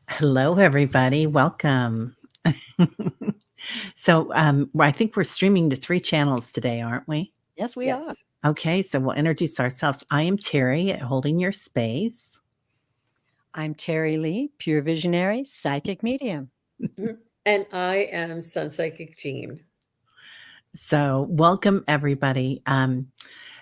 Hello, everybody. Welcome. I think we're streaming to 3 channels today, aren't we? Yes, we are. Yes. Okay, so we'll introduce ourselves. I am Terry at Holding Your Space. I'm Terry Lee, pure visionary, psychic medium. And I am Sun Psychic Jean. So, welcome, everybody.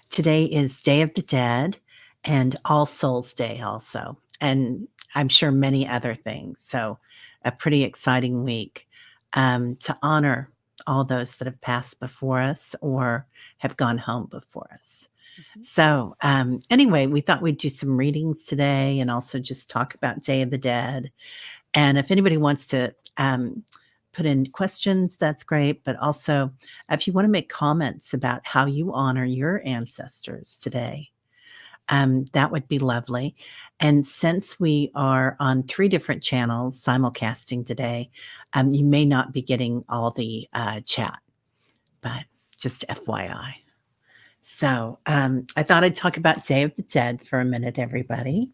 Today is Day of the Dead and All Souls Day, also. And I'm sure many other things. So, a pretty exciting week to honor all those that have passed before us or have gone home before us. So, anyway, we thought we'd do some readings today and also just talk about Day of the Dead. And if anybody wants to put in questions, that's great. But also, if you want to make comments about how you honor your ancestors today, that would be lovely. And since we are on 3 different channels simulcasting today, you may not be getting all the chat, but just FYI. So I thought I'd talk about Day of the Dead for a minute, everybody.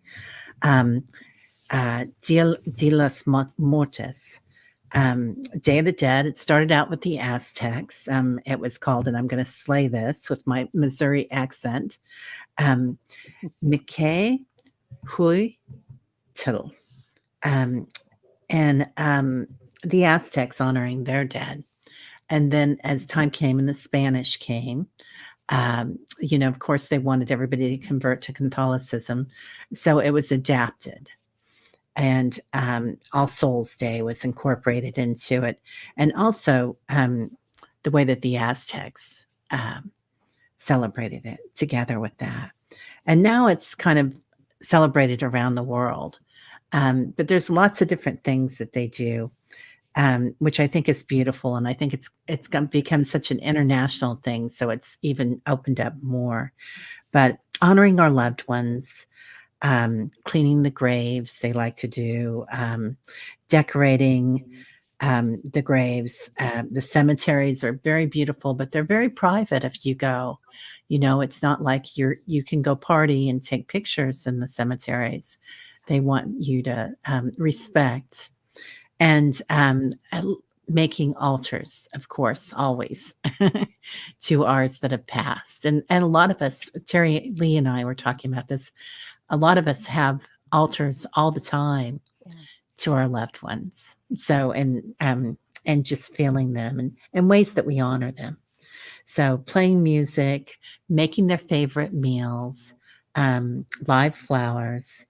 Dia Los Muertos. Day of the Dead. It started out with the Aztecs. It was called, and I'm going to slay this with my Missouri accent, Mike Hui Till. And the Aztecs honoring their dead. And then as time came and the Spanish came, of course, they wanted everybody to convert to Catholicism. So it was adapted. And All Souls Day was incorporated into it. And also the way that the Aztecs celebrated it together with that. And now it's kind of celebrated around the world. But there's lots of different things that they do, which I think is beautiful. And I think it's going to become such an international thing. So it's even opened up more. But honoring our loved ones, cleaning the graves, they like to do, decorating the graves. The cemeteries are very beautiful, but they're very private if you go. It's not like you can go party and take pictures in the cemeteries. They want you to respect and making altars, of course, always to ours that have passed. And a lot of us, Terry Lee and I were talking about this, a lot of us have altars all the time to our loved ones. So, and just feeling them and ways that we honor them. So playing music, making their favorite meals, live flowers.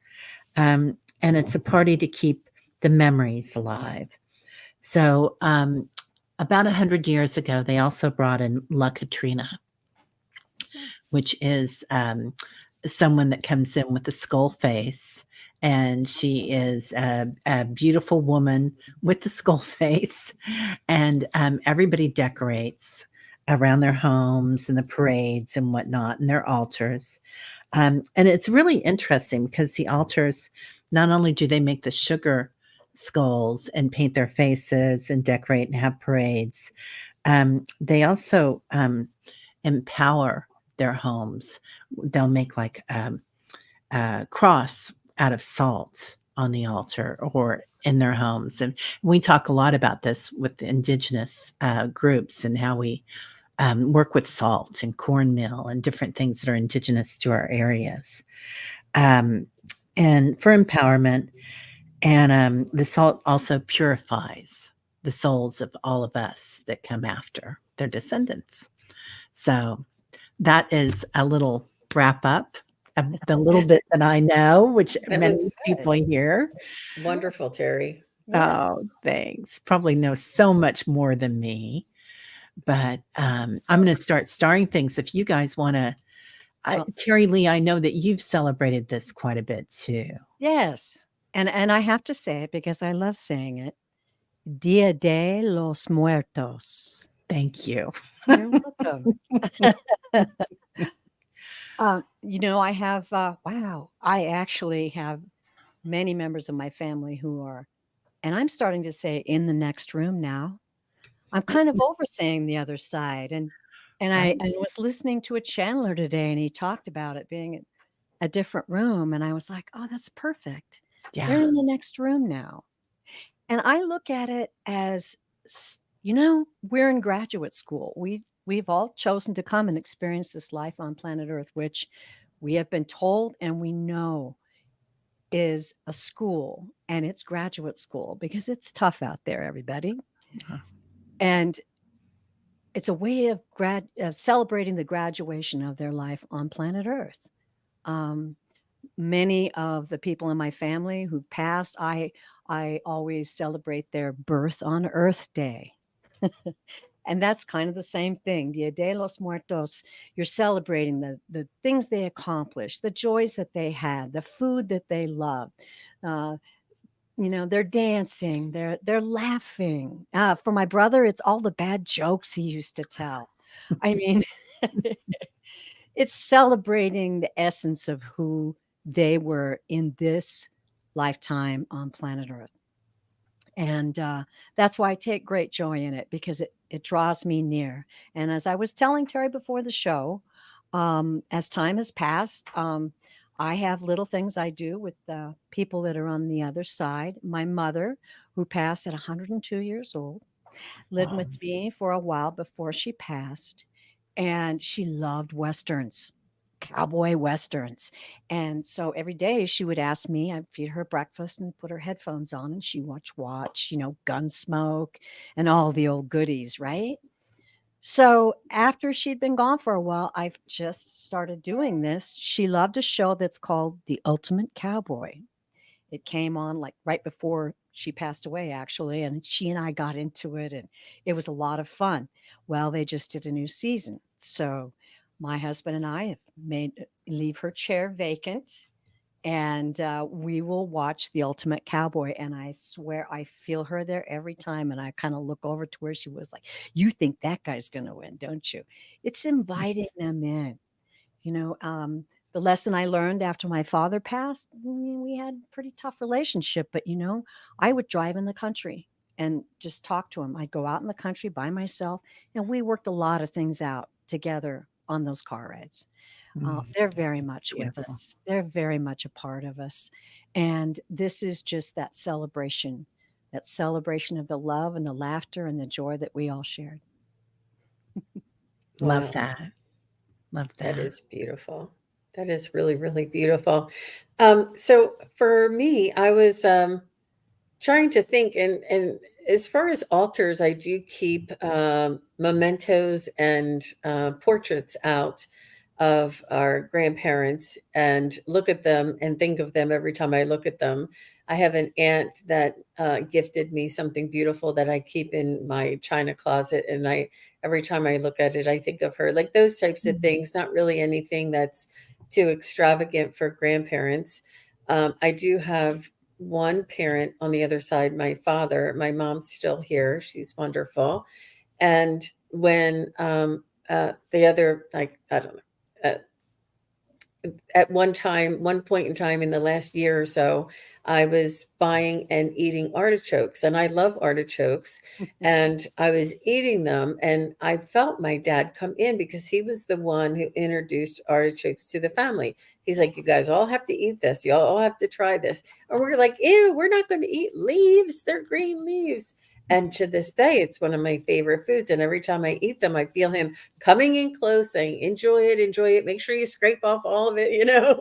And it's a party to keep the memories alive. So about 100 years ago, they also brought in La Katrina, which is someone that comes in with a skull face. And she is a beautiful woman with the skull face. And everybody decorates around their homes and the parades and whatnot and their altars. And it's really interesting because the altars, not only do they make the sugar skulls and paint their faces and decorate and have parades, they also empower their homes. They'll make like a cross out of salt on the altar or in their homes. And we talk a lot about this with the indigenous groups and how we work with salt and cornmeal and different things that are indigenous to our areas. And for empowerment, and the salt also purifies the souls of all of us that come after their descendants. So that is a little wrap up of the little bit that I know, which That many was people here. wonderful, Terry. Oh, thanks. Probably know so much more than me. But I'm going to start starring things. If you guys want to, Terry Lee, I know that you've celebrated this quite a bit too. Yes. And I have to say it because I love saying it. Dia de los Muertos. Thank you. You're welcome. I have, wow, I actually have many members of my family who are, and I'm starting to say in the next room now. I'm kind of over saying the other side. And I was listening to a channeler today and he talked about it being a different room. And I was like, oh, that's perfect. Yeah. They're in the next room now. And I look at it as, you know, we're in graduate school. We've all chosen to come and experience this life on planet Earth, which we have been told and we know is a school, and it's graduate school because it's tough out there, everybody. Uh, And it's a way of celebrating the graduation of their life on planet Earth. Um, Many of the people in my family who passed, I always celebrate their birth on Earth Day. And that's kind of the same thing. Dia de los Muertos, you're celebrating the things they accomplished, the joys that they had, the food that they loved. Uh, you know, they're dancing, they're laughing. For my brother, it's all the bad jokes he used to tell. I mean, it's celebrating the essence of who they were in this lifetime on planet Earth. And that's why I take great joy in it, because it draws me near. And as I was telling Terry before the show, as time has passed, I have little things I do with the people that are on the other side. My mother, who passed at 102 years old, lived wow. with me for a while before she passed, and she loved westerns, cowboy westerns. And so every day she would ask me, I'd feed her breakfast and put her headphones on, and she watch, you know, Gunsmoke and all the old goodies, right? So after she'd been gone for a while, I've just started doing this. She loved a show that's called The Ultimate Cowboy. It came on like right before she passed away, actually, and she and I got into it, and it was a lot of fun. Well, they just did a new season, so my husband and I have made leave her chair vacant, and we will watch The Ultimate Cowboy. And I swear I feel her there every time, and I kind of look over to where she was like, "You think that guy's going to win, don't you?" It's inviting them in. You know, the lesson I learned after my father passed, we had a pretty tough relationship, but you know, I would drive in the country and just talk to him. I'd go out in the country by myself, and we worked a lot of things out together on those car rides. Mm, They're very much with beautiful. us. They're very much a part of us. And this is just that celebration of the love and the laughter and the joy that we all shared. Love Wow, that. Love that that. is beautiful. That is really, really beautiful. So for me, I was trying to think, and as far as altars, I do keep mementos and portraits out of our grandparents and look at them and think of them every time I look at them. I have an aunt that gifted me something beautiful that I keep in my china closet, and I every time I look at it, I think of her. Like those types of Mm, things, not really anything that's too extravagant for grandparents. I do have one parent on the other side, my father. My mom's still here. She's wonderful. And when the other, like, I don't know, at one point in time in the last year or so, I was buying and eating artichokes, and I love artichokes. And I was eating them, and I felt my dad come in because he was the one who introduced artichokes to the family. He's like, "You guys all have to eat this. You all have to try this." And we're like, "Ew, we're not going to eat leaves. They're green leaves." And to this day, it's one of my favorite foods. And every time I eat them, I feel him coming in close, saying, "Enjoy it, enjoy it. Make sure you scrape off all of it."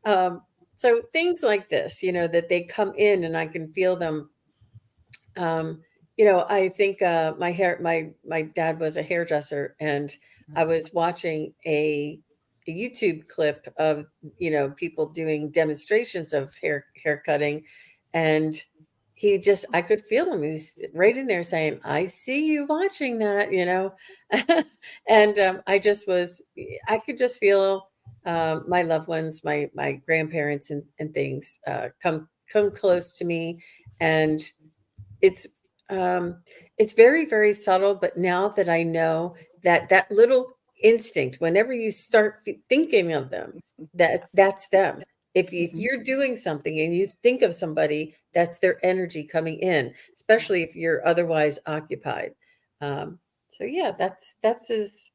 um, so things like this, that they come in and I can feel them. Um, I think my dad was a hairdresser, and I was watching a YouTube clip of people doing demonstrations of hair cutting, and I could feel him. He's right in there saying, "I see you watching that." And I could just feel my loved ones, my grandparents and things come close to me, and it's it's very, very subtle, but now that I know that little instinct, whenever you start thinking of them, that's them. If Mhm. you're doing something and you think of somebody, that's their energy coming in, especially if you're otherwise occupied. So yeah, that's as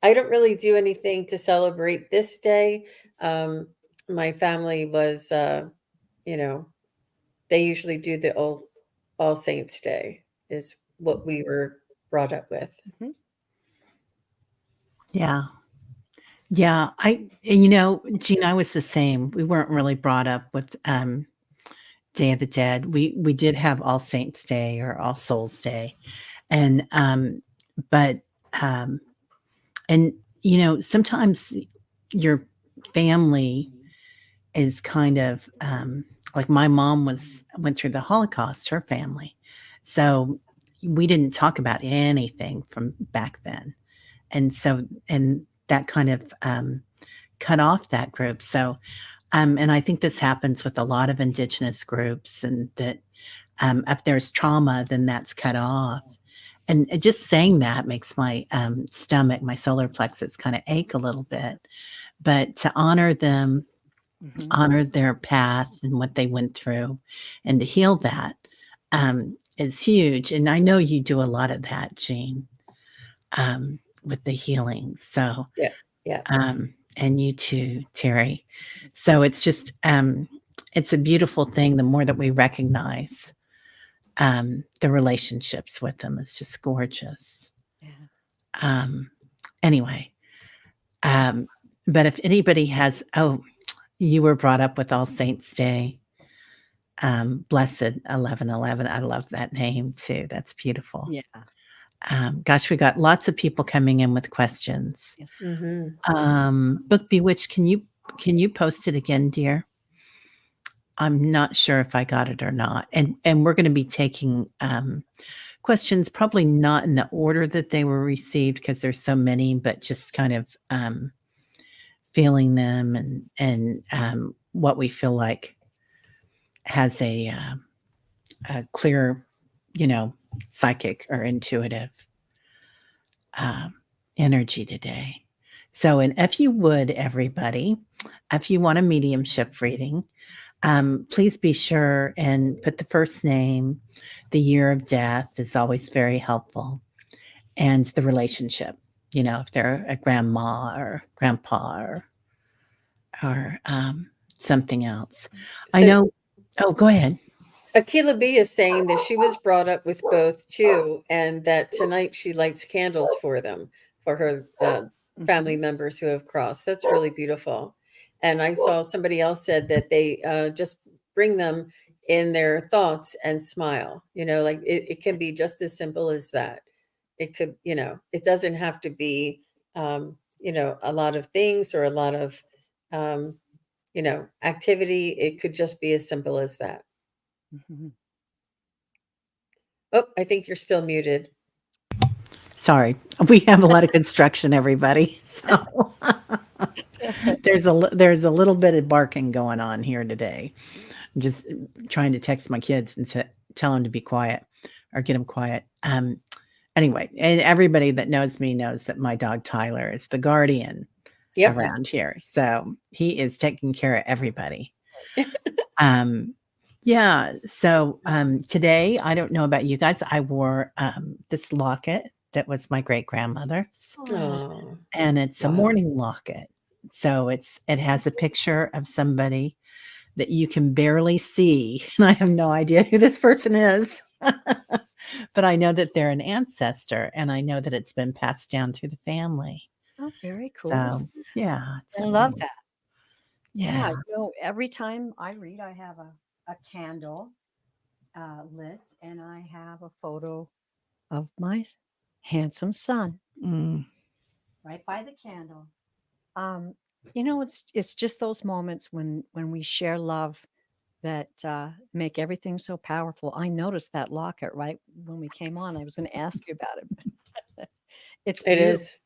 I don't really do anything to celebrate this day. My family was, you know, they usually do the All Saints Day is what we were brought up with. Mhm. Yeah. Yeah. And Gene, I was the same. We weren't really brought up with Day of the Dead. We did have All Saints Day or All Souls Day. And but um and sometimes your family is kind of like my mom went through the Holocaust, her family. So we didn't talk about anything from back then. And that kind of cut off that group. So and I think this happens with a lot of indigenous groups, and that if there's trauma, then that's cut off. And just saying that makes my stomach, my solar plexus kind of ache a little bit. But to honor them, Mhm. honor their path and what they went through, and to heal that is huge. And I know you do a lot of that, Jean, with the healing. So, Yeah. Yeah. and you too, Terry. So it's a beautiful thing. The more that we recognize the relationships with them, it's just gorgeous. Yeah. Um, anyway, um, but if anybody has, you were brought up with All Saints Day. Blessed 11:11. I love that name too. That's beautiful. Yeah. Gosh, we got lots of people coming in with questions. Yes. Hmm. Book Bewitched, can you post it again, dear? I'm not sure if I got it or not. And we're going to be taking questions, probably not in the order that they were received because there's so many, but just kind of feeling them and what we feel like has a clear, psychic or intuitive um, energy today. So, and if you would, everybody, if you want a mediumship reading, please be sure and put the first name. The year of death is always very helpful, and the relationship. If they're a grandma or grandpa or something else. I So know. Oh, go ahead. Akila B is saying that she was brought up with both too, and that tonight she lights candles for them, for her family Mhm. members who have crossed. That's really beautiful. And I saw somebody else said that they just bring them in their thoughts and smile. Like it can be just as simple as that. It could, it doesn't have to be, a lot of things or a lot of, um, activity. It could just be as simple as that. Mhm. Oh, I think you're still muted. Sorry, we have a lot of construction, everybody. So there's a little bit of barking going on here today. I'm just trying to text my kids and tell them to be quiet or get them quiet. Anyway, and everybody that knows me knows that my dog Tyler is the guardian Yep. around here. So he is taking care of everybody. Um, yeah. So today, I don't know about you guys, I wore this locket that was my great grandmother's, Oh. Oh, and it's a wow. mourning locket. So it has a picture of somebody that you can barely see, and I have no idea who this person is. But I know that they're an ancestor, and I know that it's been passed down through the family. Oh, very cool. So, yeah, it's I a love really that. Yeah, yeah. every time I read, I have a candle lit, and I have a photo of my handsome son Mm. right by the candle. Um, it's just those moments when we share love that make everything so powerful. I noticed that locket right when we came on. I was going to ask you about it. It's It beautiful. is.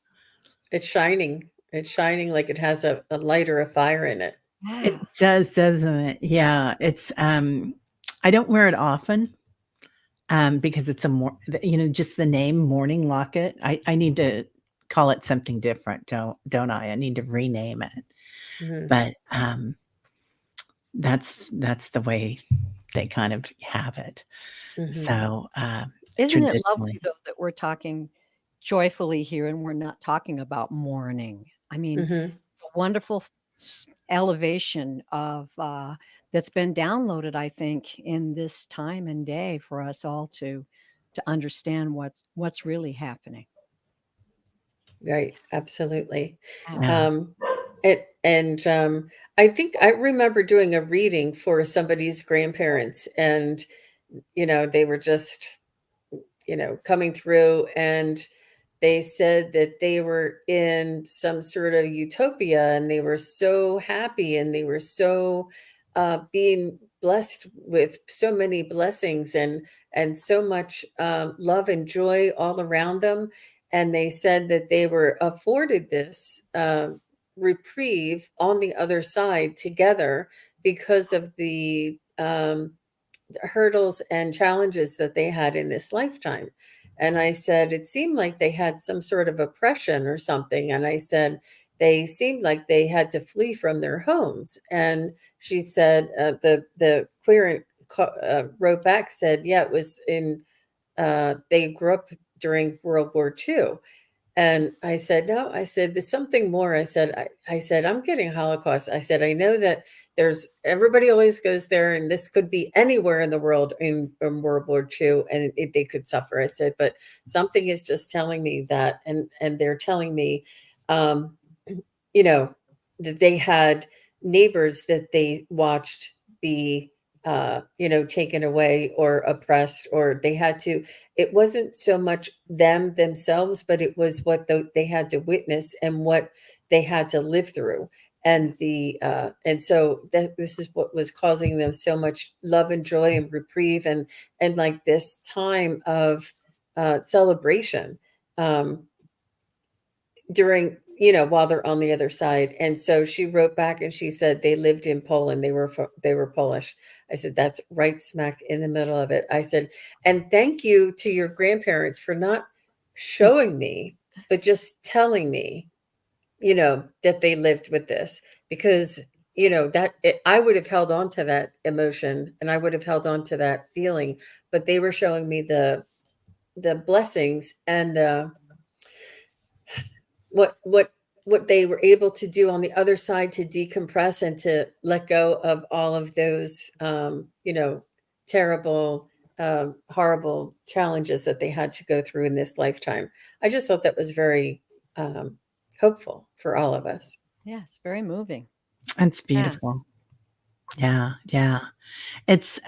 It's shining. It's shining like it has a light or a fire in it. It Yeah. does, doesn't it? Yeah, it's, I don't wear it often, because it's just the name Morning Locket. I need to call it something different, don't I? I need to rename it. Hmm. But, that's the way they kind of have it. Hmm. So, Isn't it traditionally. lovely though that we're talking joyfully here and we're not talking about mourning? I mean, Hmm. it's a wonderful elevation of that's been downloaded, I think, in this time and day for us all to understand what's really happening. Right, absolutely. Yeah. Yeah. Um, and I think I remember doing a reading for somebody's grandparents, and they were just coming through, and they said that they were in some sort of utopia, and they were so happy, and they were so being blessed with so many blessings, and so much love and joy all around them. And they said that they were afforded this reprieve on the other side together because of the hurdles and challenges that they had in this lifetime. And I said, it seemed like they had some sort of oppression or something. And I said, they seemed like they had to flee from their homes. And she said, the querent wrote back, said, yeah, it was they grew up during World War II. And I said, no, I said, there's something more. I said, I'm getting Holocaust. I said, I know that there's everybody always goes there, and this could be anywhere in the world in World War II, and they could suffer. I said, but something is just telling me that, and they're telling me, um, you know, that they had neighbors that they watched be, taken away or oppressed, or they had to. It wasn't so much them themselves, but it was what they had to witness and what they had to live through. And so that this is what was causing them so much love and joy and reprieve, and like this time of celebration. During while they're on the other side. And so she wrote back and she said they lived in Poland. They were Polish. I said, that's right smack in the middle of it. I said, and thank you to your grandparents for not showing me, but just telling me, that they lived with this, because I would have held on to that emotion, and I would have held on to that feeling, but they were showing me the blessings, and what they were able to do on the other side to decompress and to let go of all of those terrible, horrible challenges that they had to go through in this lifetime. I just thought that was very hopeful for all of us. Yes, very moving. It's Yeah. beautiful. Yeah, yeah. It's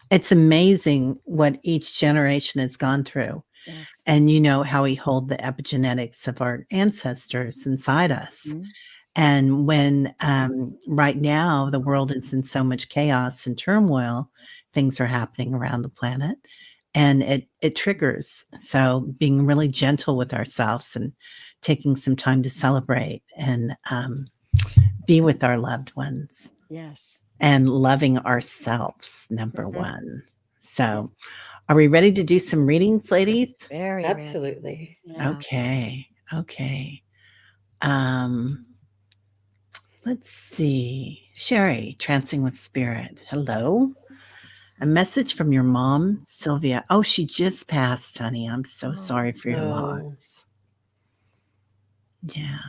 it's amazing what each generation has gone through. Yes. And how we hold the epigenetics of our ancestors inside us. Mhm. And when right now the world is in so much chaos and turmoil, things are happening around the planet, and it triggers. So being really gentle with ourselves and taking some time to celebrate and be with our loved ones Yes. and loving ourselves, number Mhm. one. So, are we ready to do some readings, ladies? Very ready. Absolutely. Yeah. Okay. Okay. Um, let's see. Sherry, Trancing with Spirit. Hello. A message from your mom, Sylvia. Oh, she just passed, honey. I'm so Oh. sorry for your Oh. loss. Yeah.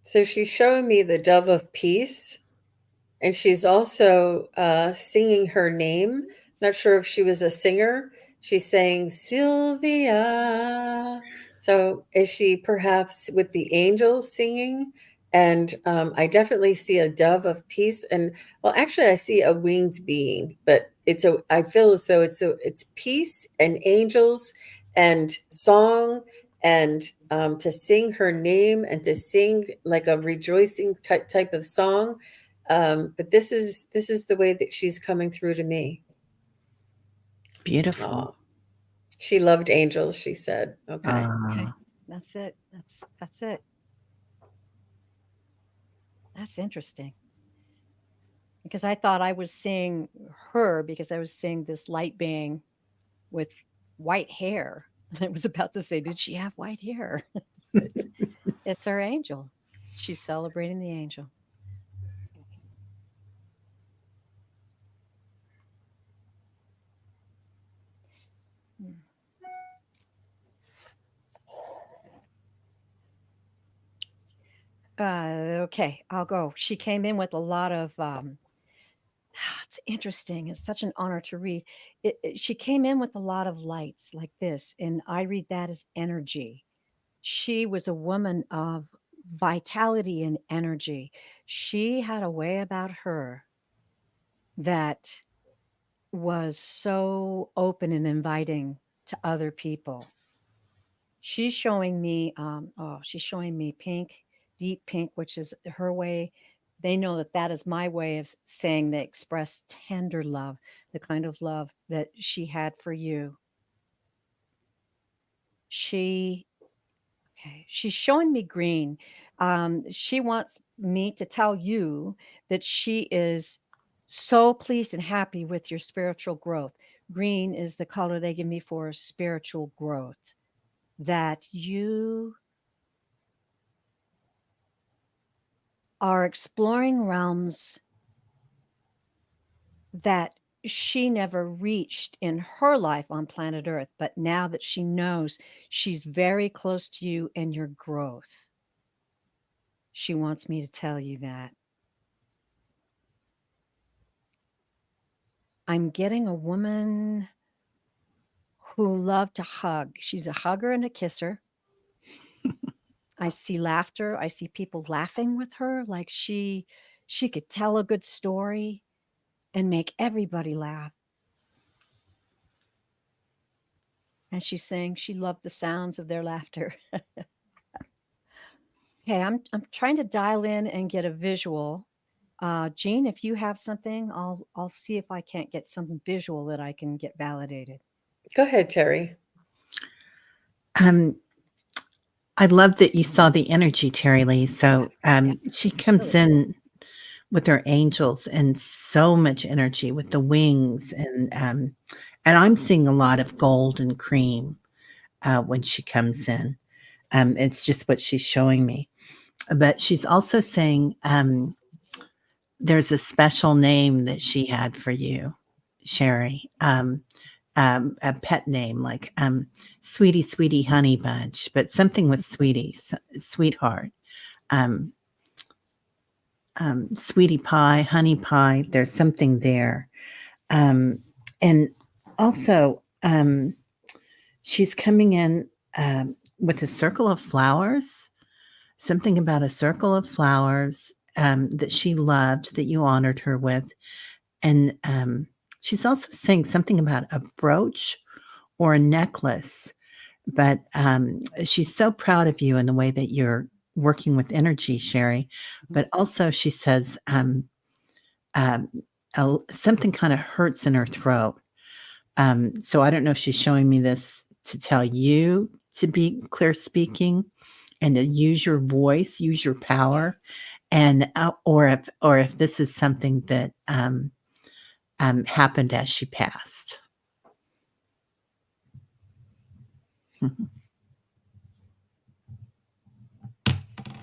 So she's showing me the dove of peace, and she's also singing her name. Not sure if she was a singer. She's saying Sylvia. So is she perhaps with the angels singing? And I definitely see a dove of peace. And well, actually, I see a winged being, but I feel as though it's peace and angels and song, and to sing her name and to sing like a rejoicing type of song. But this is the way that she's coming through to me. Beautiful. Oh, she loved angels, she said. Okay. Okay. Ah, That's it. That's it. That's interesting. because I thought I was seeing her because I was seeing this light being with white hair. And I was about to say, did she have white hair? But it's our angel. She's celebrating the angel. Mm. Okay, I'll go. She came in with a lot of it's interesting. It's such an honor to read. She came in with a lot of lights like this, and I read that as energy. She was a woman of vitality and energy. She had a way about her that was so open and inviting to other people. She's showing me pink, deep pink, which is her way. They know that that is my way of saying they express tender love, the kind of love that she had for you. She Okay, she's showing me green. She wants me to tell you that she is so pleased and happy with your spiritual growth. Green is the color they give me for spiritual growth. That you are exploring realms that she never reached in her life on planet Earth, but now that she knows she's very close to you and your growth, she wants me to tell you that. I'm getting a woman who loved to hug. She's a hugger and a kisser. I see laughter. I see people laughing with her like she could tell a good story and make everybody laugh. And she's saying she loved the sounds of their laughter. Okay, I'm trying to dial in and get a visual. Jean, if you have something, I'll see if I can't get some visual that I can get validated. Go ahead, Terry. Um, I love that you saw the energy, Terry Lee. So Yeah, she comes really. in with her angels and so much energy with the wings, and I'm seeing a lot of gold and cream when she comes in. It's just what she's showing me. But she's also saying there's a special name that she had for you, Sherry. A pet name like Sweetie, Sweetie Honey Bunch, but something with sweeties, sweetheart. Um, Sweetie Pie, Honey Pie. There's something there. Um, and also, she's coming in with a circle of flowers, something about a circle of flowers that she loved, that you honored her with. And she's also saying something about a brooch or a necklace. But she's so proud of you in the way that you're working with energy, Sherry. But also, she says um, something kind of hurts in her throat. So I don't know if she's showing me this to tell you to be clear speaking and to use your voice, use your power, and or if this is something that happened as she passed.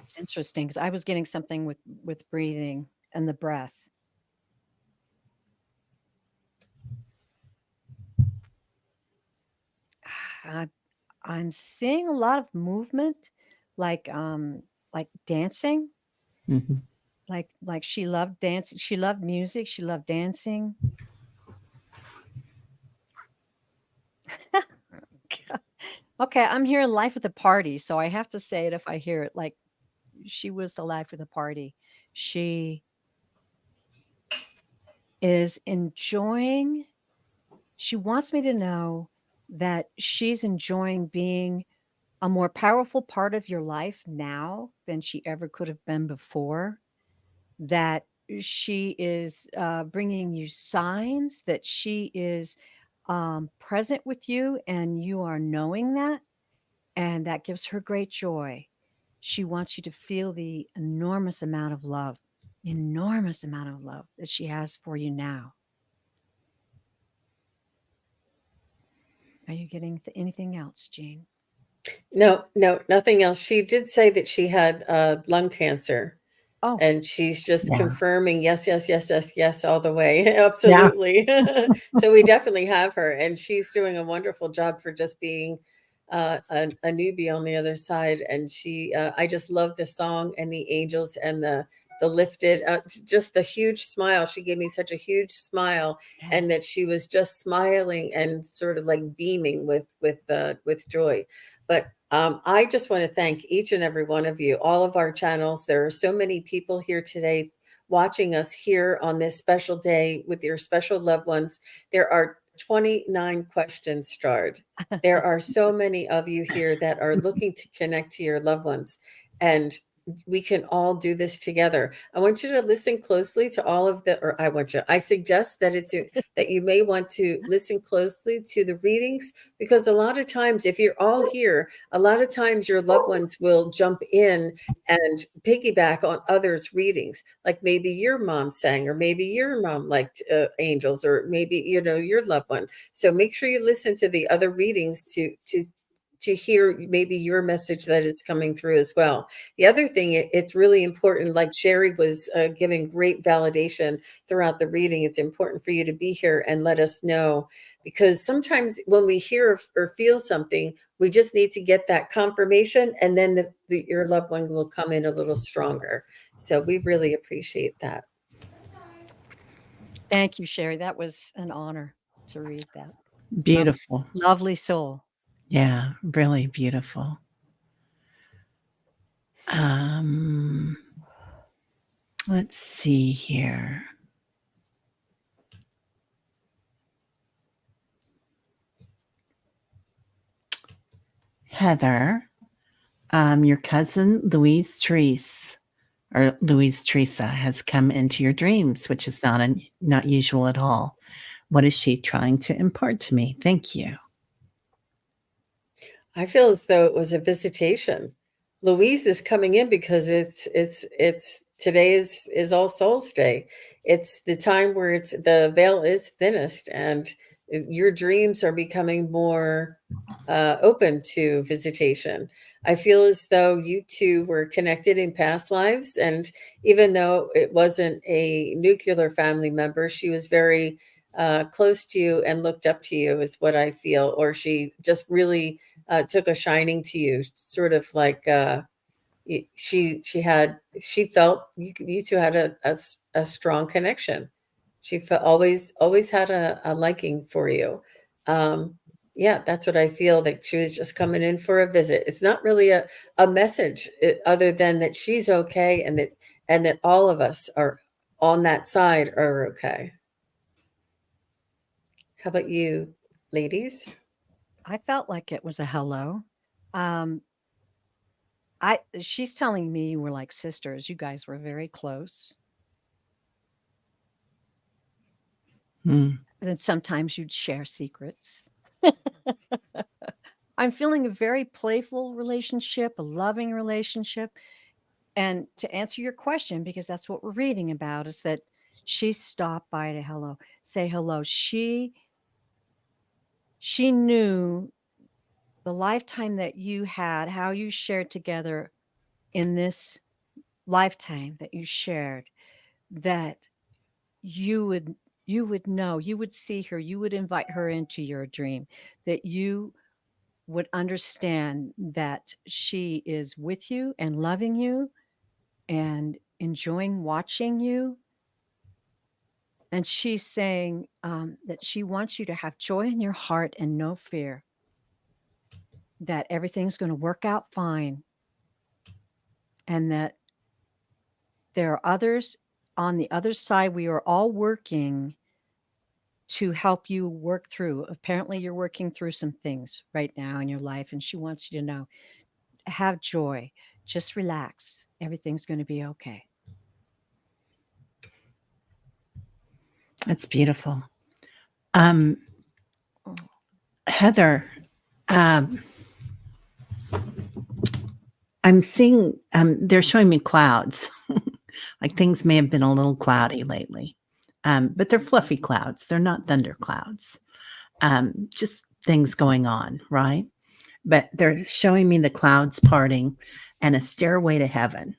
It's interesting because I was getting something with breathing and the breath. I, I'm seeing a lot of movement, like dancing. Mhm. Like she loved dancing. She loved music. She loved dancing. Okay, I'm hearing life at the party, so I have to say it if I hear it. Like she was the life of the party. She is enjoying. She wants me to know that she's enjoying being a more powerful part of your life now than she ever could have been before. That she is bringing you signs that she is present with you, and you are knowing that, and that gives her great joy. She wants you to feel the enormous amount of love. enormous amount of love that she has for you now. Are you getting anything else, Jean? No, no, nothing else. She did say that she had lung cancer. Oh, And she's just Yeah. confirming yes, yes, yes, yes, yes, all the way. Yeah. Absolutely. So we definitely have her, and she's doing a wonderful job for just being a newbie on the other side. And I just love the song and the angels and the lifted, just the huge smile. She gave me such a huge smile, yeah. and that she was just smiling and sort of like beaming with joy. But I just want to thank each and every one of you, all of our channels. There are so many people here today watching us here on this special day with your special loved ones. There are 29 questions starred. There are so many of you here that are looking to connect to your loved ones, and we can all do this together. I want you to listen closely to all of I suggest that that you may want to listen closely to the readings, because a lot of times, if you're all here, a lot of times your loved ones will jump in and piggyback on others' readings. Like maybe your mom sang, or maybe your mom liked angels, or maybe your loved one. So make sure you listen to the other readings to hear maybe your message that is coming through as well. The other thing, it's really important, like Sherry was giving great validation throughout the reading. It's important for you to be here and let us know, because sometimes when we hear or feel something, we just need to get that confirmation, and then your loved one will come in a little stronger. So we really appreciate that. Thank you, Sherry. That was an honor to read that. Beautiful. Lovely soul. Yeah, really beautiful. Um, let's see here. Heather, your cousin Louise Teresa has come into your dreams, which is not usual at all. What is she trying to impart to me? Thank you. I feel as though it was a visitation. Louise is coming in because it's today is All Souls Day. It's the time where the veil is thinnest, and your dreams are becoming more open to visitation. I feel as though you two were connected in past lives, and even though it wasn't a nuclear family member, she was very close to you and looked up to you, is what I feel. Or she just really took a shining to you, sort of like she felt you two had a strong connection. She felt always had a liking for you. Um, yeah, that's what I feel, that she was just coming in for a visit. It's not really a message other than that she's okay, and that all of us are on that side are okay. How about you, ladies? I felt like it was a hello. Um, she's telling me you were like sisters. You guys were very close. Hmm. And then sometimes you'd share secrets. I'm feeling a very playful relationship, a loving relationship. And to answer your question, because that's what we're reading about, is that she stopped by to say hello. She knew the lifetime that you had, how you shared together in this lifetime that you shared, that you would know, you would see her, you would invite her into your dream, that you would understand that she is with you and loving you and enjoying watching you. And she's saying that she wants you to have joy in your heart and no fear, that everything's going to work out fine, and that there are others on the other side. We are all working to help you work through. Apparently, you're working through some things right now in your life, and she wants you to know, have joy, just relax. Everything's going to be okay. That's beautiful. Oh. Heather, I'm seeing they're showing me clouds. Like things may have been a little cloudy lately, but they're fluffy clouds. They're not thunder clouds. Just things going on, right? But they're showing me the clouds parting and a stairway to heaven.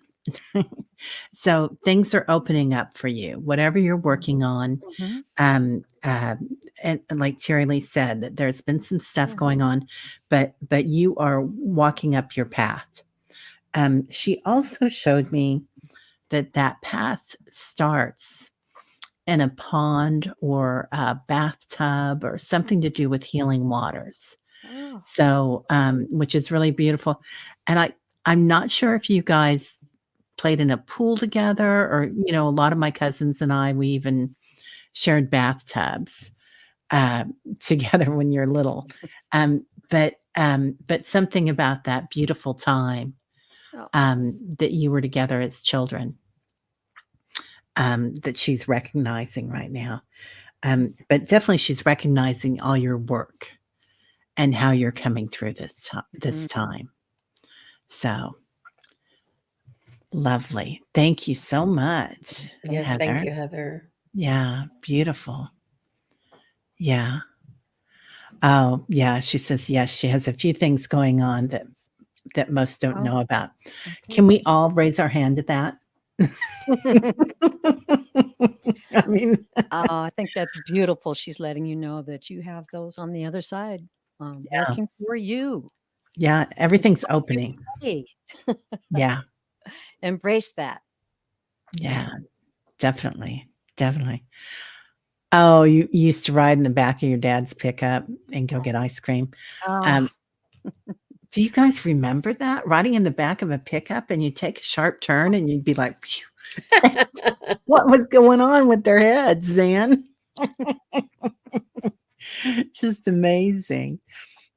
So things are opening up for you, whatever you're working on. Mhm. Um, uh, and like Terry Lee said, that there's been some stuff Yeah. going on, but you are walking up your path. She also showed me that that path starts in a pond or a bathtub or something to do with healing waters. Oh. So, which is really beautiful. And I'm not sure if you guys played in a pool together or, a lot of my cousins and I, we even shared bathtubs uh, together when you're little. But something about that beautiful time Oh. that you were together as children that she's recognizing right now. But definitely she's recognizing all your work and how you're coming through this Mhm. time. So lovely. Thank you so much, Yes, thank Heather. you, Heather. Yeah, beautiful. Yeah. Oh, yeah. She says yes. She has a few things going on that most don't Oh, know about. okay. Can we all raise our hand to that? I mean, I think that's beautiful. She's letting you know that you have those on the other side, yeah, working for you. yeah. Everything's opening. Hey, Yeah, embrace that. yeah. Definitely, definitely. Oh, you used to ride in the back of your dad's pickup and go get ice cream. Ah, Um, do you guys remember that? Riding in the back of a pickup and you take a sharp turn and you'd be like, "Phew." What was going on with their heads, man? Just amazing.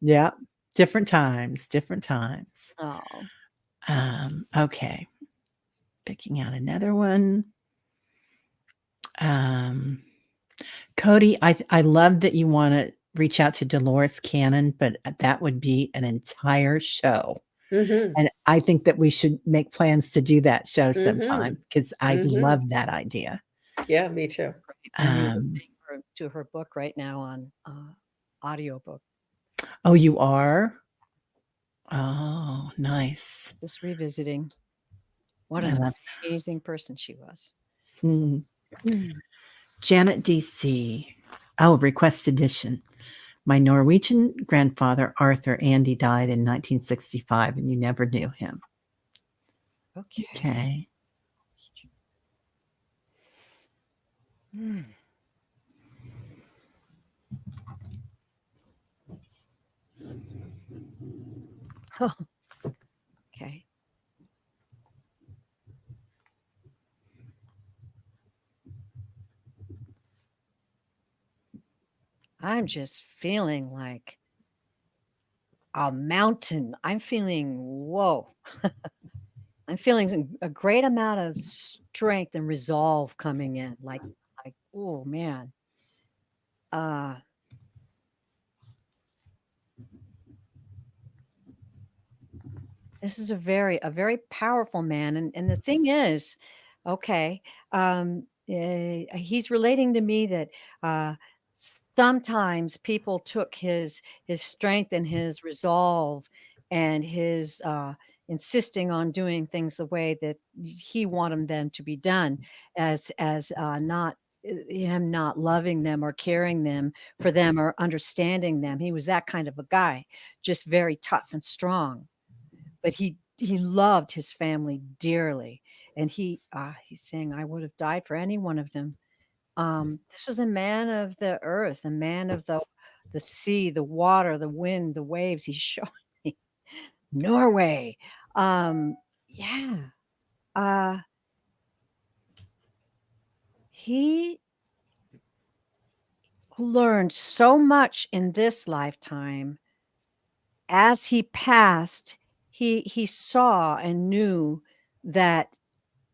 Yeah. Different times, different times. oh, Okay. Picking out another one. Um, Cody, I love that you want to reach out to Dolores Cannon, but that would be an entire show. Mhm. And I think that we should make plans to do that show sometime Mhm. because I Mhm. love that idea. Yeah, me too. great. I'm Um, re-listening to her book right now on audiobook. oh, you are? Oh, nice. Just revisiting. What I an love amazing person she was. mm. Mm. Janet DC. Oh, request edition. My Norwegian grandfather, Arthur Andy, died in 1965, and you never knew him. Okay. Okay. Mm. Oh, okay. I'm just feeling like a mountain. I'm feeling, whoa. I'm feeling a great amount of strength and resolve coming in. Like, oh man. Uh, this is a very powerful man. And the thing is, okay, he's relating to me that uh, sometimes people took his strength and his resolve and his insisting on doing things the way that he wanted them to be done as not him not loving them or caring them for them or understanding them. He was that kind of a guy, just very tough and strong, but he loved his family dearly, and he's saying, "I would have died for any one of them." This was a man of the earth, a man of the sea, the water, the wind, the waves. He's showing me Norway. Yeah. Uh, he learned so much in this lifetime. As he passed, he saw and knew that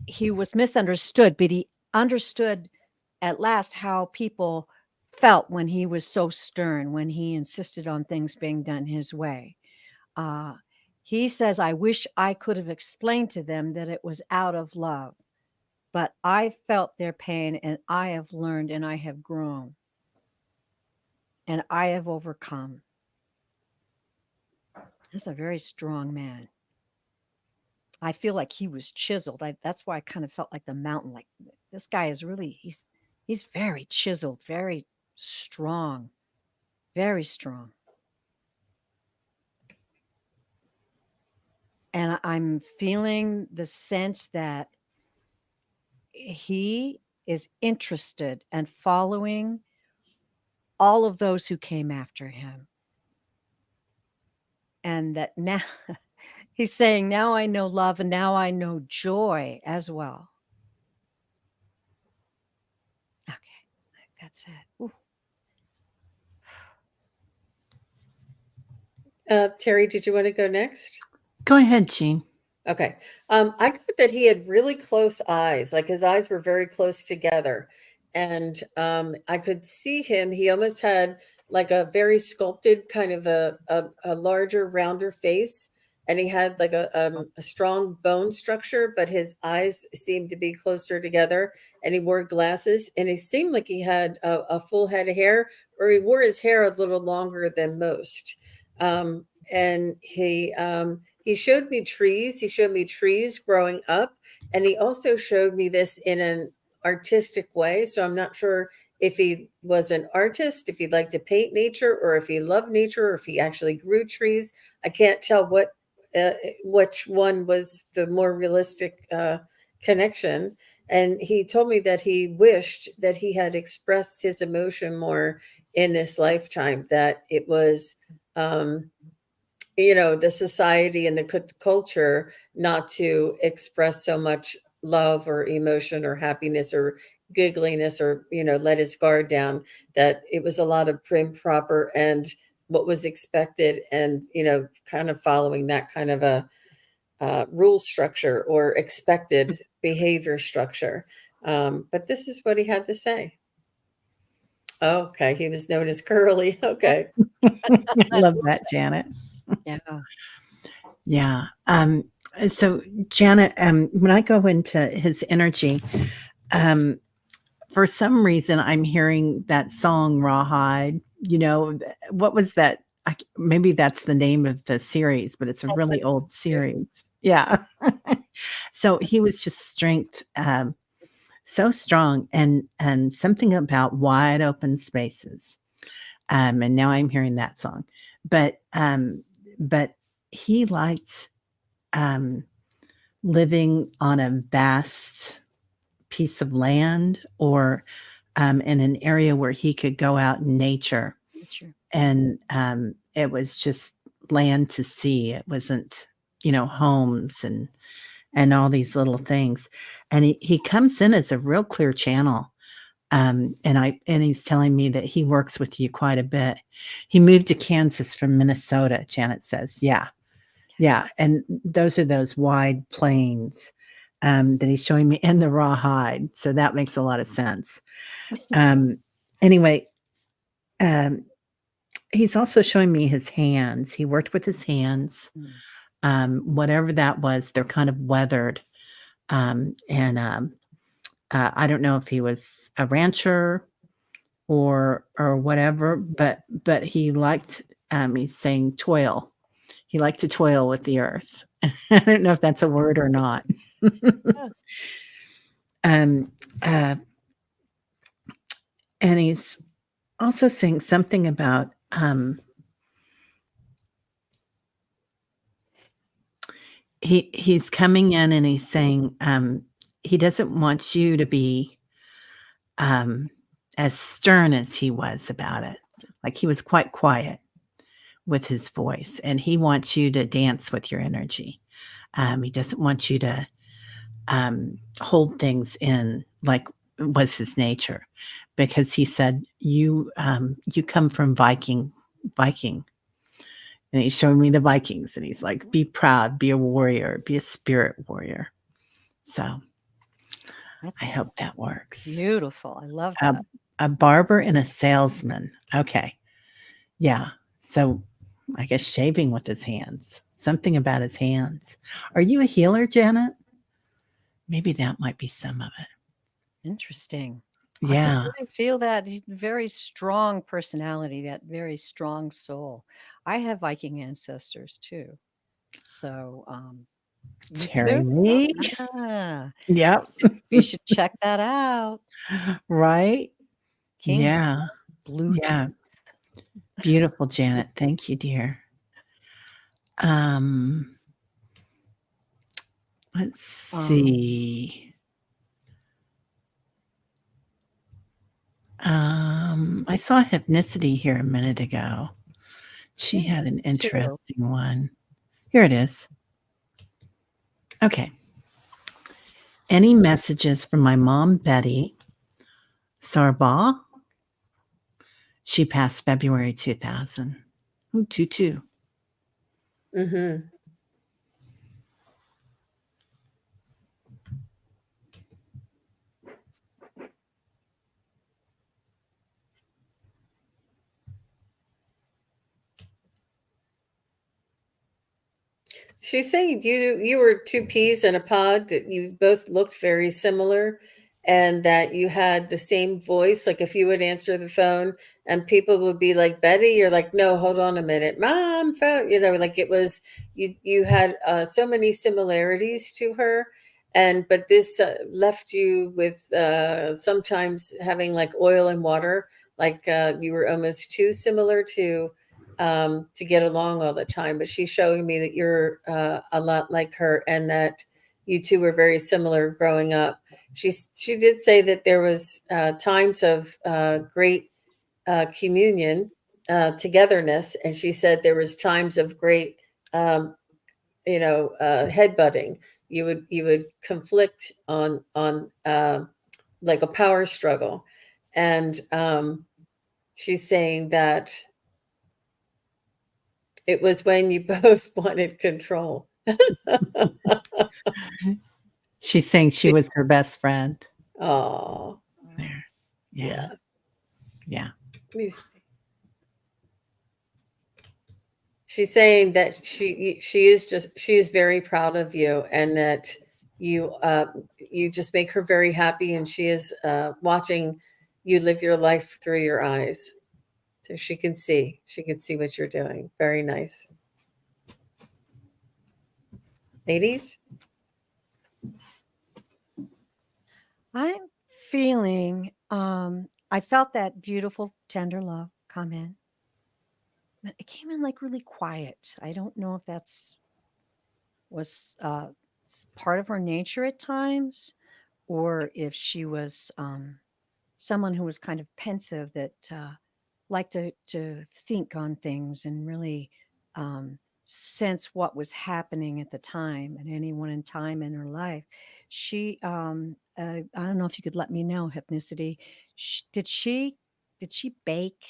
he was misunderstood, but he understood at last how people felt when he was so stern, when he insisted on things being done his way. Uh, he says, I wish I could have explained to them that it was out of love. but I felt their pain, and I have learned, and I have grown, and I have overcome. He's a very strong man. I feel like he was chiseled. That's why I kind of felt like the mountain. Like this guy is really he's very chiseled, very strong, very strong. And I'm feeling the sense that he is interested and following all of those who came after him. And that now he's saying, now I know love and now I know joy as well. Okay, that's it. Ooh. Terry, did you want to go next? Go ahead, Jean. Okay. I got that he had really close eyes, like his eyes were very close together. And I could see him. He almost had like a very sculpted kind of a larger, rounder face. And he had like a strong bone structure, but his eyes seemed to be closer together. And he wore glasses, and he seemed like he had a full head of hair, or he wore his hair a little longer than most. And he showed me trees. He showed me trees growing up. And he also showed me this in an artistic way. So I'm not sure if he was an artist, if he liked to paint nature, or if he loved nature, or if he actually grew trees. I can't tell which one was the more realistic connection. And he told me that he wished that he had expressed his emotion more in this lifetime, that it was the society and the culture not to express so much love or emotion or happiness or giggliness, or let his guard down, that it was a lot of prim proper and what was expected, and kind of following that kind of a rule structure or expected behavior structure. But this is what he had to say. Okay, he was known as Curly. Okay. I love that, Janet. Yeah. Yeah. So Janet, when I go into his energy, for some reason I'm hearing that song Rawhide. What was that? Maybe that's the name of the series, but it's a really old series. Yeah. So he was just strength, so strong, and something about wide open spaces. And now I'm hearing that song, but he liked living on a vast piece of land, or in an area where he could go out in nature. And it was just land to see. It wasn't, homes and all these little things. And he comes in as a real clear channel. And he's telling me that he works with you quite a bit. He moved to Kansas from Minnesota, Janet says. Yeah. Yeah. And those are those wide plains that he's showing me, and the rawhide. So that makes a lot of sense. Anyway, he's also showing me his hands. He worked with his hands. Whatever that was, they're kind of weathered. I don't know if he was a rancher or whatever, but he liked, he's saying toil. He liked to toil with the earth. I don't know if that's a word or not. And he's also saying something about he's coming in and he's saying he doesn't want you to be as stern as he was about it. Like he was quite quiet with his voice, and he wants you to dance with your energy. He doesn't want you to hold things in, like was his nature, because he said you come from Viking, and he's showing me the Vikings, and he's like, be proud, be a warrior, be a spirit warrior. So I hope that works. Beautiful. I love that. A barber and a salesman. Okay. Yeah. So I guess shaving with his hands. Something about his hands. Are you a healer, Janet? Maybe that might be some of it. Interesting. I can Yeah. really feel that very strong personality, that very strong soul. I have Viking ancestors too. So, you Terry too? Lee. Ah, Yep. you should check that out. Right? King Yeah. Bluetooth. Yeah. Beautiful, Janet. Thank you, dear. Um, let's see. I saw Hypnicity here a minute ago. She had an too. interesting one. Here it is. Okay. Any messages from my mom, Betty Sarbaugh? She passed February 2000. Ooh, 2-2. Mm-hmm. She's saying you were two peas in a pod, that you both looked very similar, and that you had the same voice. Like if you would answer the phone and people would be like, Betty, you're like, no, hold on a minute, mom, phone. Like it was you had so many similarities to her, and but this left you with sometimes having like oil and water, like you were almost too similar to get along all the time. But she's showing me that you're a lot like her, and that you two were very similar growing up. She did say that there was times of great communion, togetherness, and she said there was times of great, um, headbutting. You would conflict on like a power struggle, and she's saying that it was when you both wanted control. She's saying she was her best friend. Oh, There. Yeah. yeah. Yeah. She's saying that she is very proud of you, and that you just make her very happy, and she is watching you live your life through your eyes, so she can see what you're doing. Very nice, ladies. I'm feeling, I felt that beautiful, tender love come in. But it came in like really quiet. I don't know if was part of her nature at times, or if she was someone who was kind of pensive, that liked to think on things and really sense what was happening at the time, at any one in time in her life. She, I don't know if you could let me know, Hypnicity. Did she bake?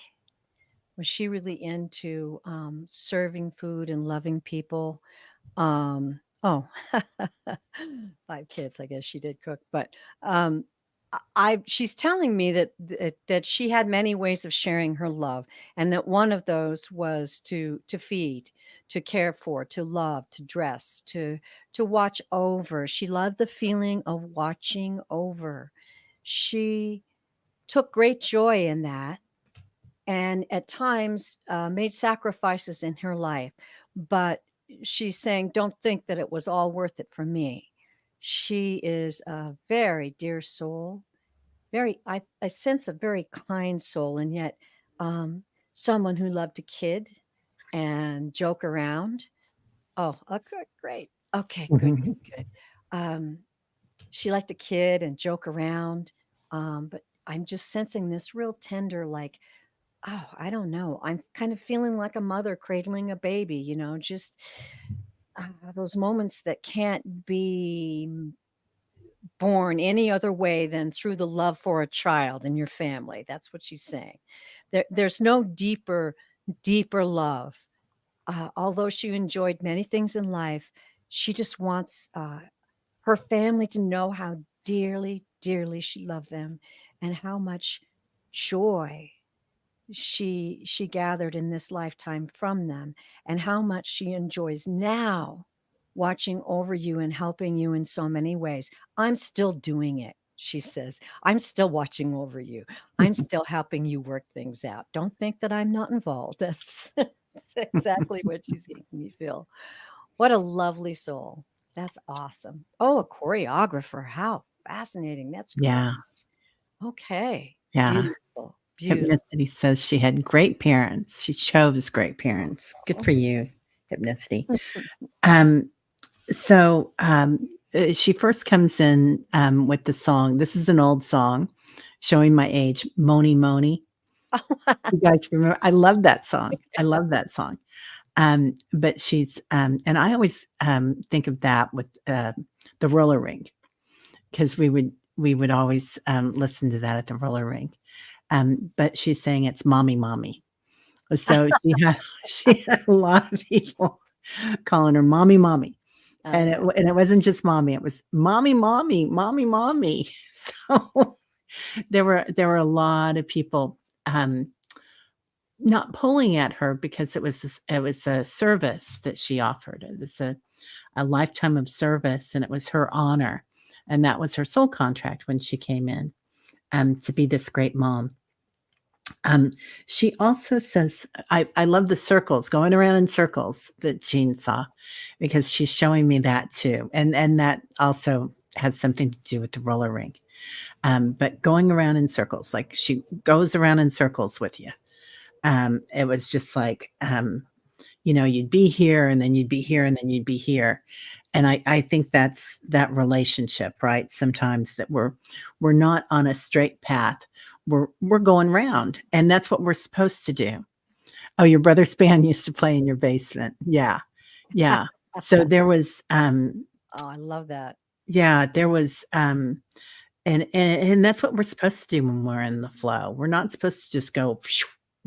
Was she really into serving food and loving people? Oh, 5 kids, I guess she did cook, but, she's telling me that she had many ways of sharing her love, and that one of those was to feed, to care for, to love, to dress, to watch over. She loved the feeling of watching over. She took great joy in that, and at times made sacrifices in her life. But she's saying, don't think that it was all worth it for me. She is a very dear soul, I sense a very kind soul, and yet um, someone who loved to kid and joke around. Oh, okay, great. Okay, good, good, Mhm. good. Um, she liked to kid and joke around, but I'm just sensing this real tender, like, oh, I don't know. I'm kind of feeling like a mother cradling a baby, just those moments that can't be born any other way than through the love for a child and your family. That's what she's saying. There's no deeper love. Although she enjoyed many things in life, she just wants her family to know how dearly, dearly she loved them, and how much joy she gathered in this lifetime from them, and how much she enjoys now watching over you and helping you in so many ways. I'm still doing it, she says. I'm still watching over you. I'm still helping you work things out. Don't think that I'm not involved. That's exactly what she's making me feel. What a lovely soul. That's awesome. Oh, a choreographer. How fascinating. That's great. Yeah. Okay. Yeah. Beautiful. Beautiful. Hypnicity says she had great parents. She chose great parents. Good for you, Hypnicity. So she first comes in with the song. This is an old song, showing my age. Moni Moni. You guys remember? I love that song. I love that song. But she's and I always think of that with the roller rink, because we would always listen to that at the roller rink. But she's saying it's mommy, mommy. So she had a lot of people calling her mommy, mommy. And Yeah. it wasn't just mommy, it was mommy, mommy, mommy, mommy. So there were a lot of people not pulling at her, because it was a service that she offered. It was a lifetime of service, and it was her honor, and that was her soul contract when she came in to be this great mom. She also says, I love the circles, going around in circles that Jean saw, because she's showing me that too. And that also has something to do with the roller rink. But going around in circles, like she goes around in circles with you. It was just like, you'd be here, and then you'd be here, and then you'd be here. And I think that's that relationship, right? Sometimes that we're not on a straight path. We're going round, and that's what we're supposed to do. Oh, your brother's band used to play in your basement. Yeah. Yeah. So there was Oh, I love that. yeah, there was and that's what we're supposed to do when we're in the flow. We're not supposed to just go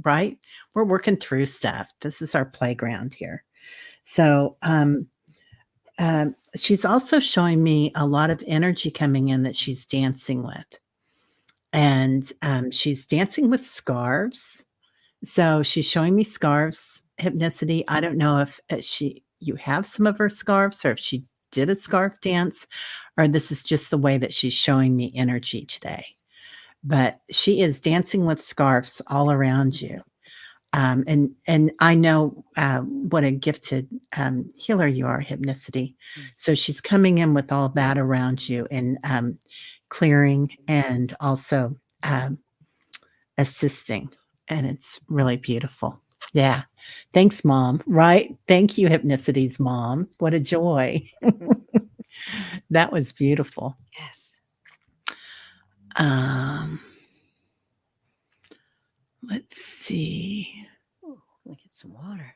right? We're working through stuff. This is our playground here. So she's also showing me a lot of energy coming in that she's dancing with. And she's dancing with scarves. So she's showing me scarves, Hypnicity. I don't know if you have some of her scarves, or if she did a scarf dance, or this is just the way that she's showing me energy today. But she is dancing with scarves all around you. And I know what a gifted healer you are, Hypnicity. So she's coming in with all that around you, and clearing, and also assisting. And it's really beautiful. Yeah. Thanks, Mom. Right? Thank you, Hypnicity's mom. What a joy. That was beautiful. Yes. Let's see. Ooh, let me get some water.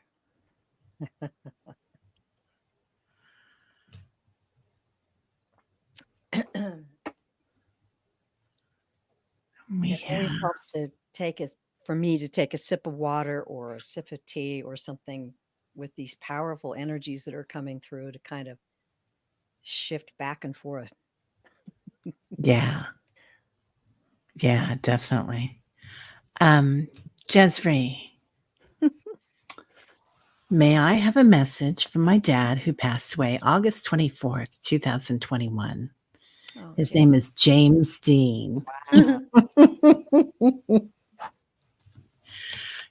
It always helps to for me to take a sip of water or a sip of tea or something with these powerful energies that are coming through, to kind of shift back and forth. Yeah. Yeah, definitely. Jesri, may I have a message from my dad, who passed away August 24th, 2021. Oh, His name is James Dean. Wow.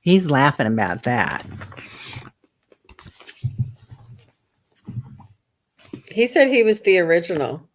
He's laughing about that. He said he was the original.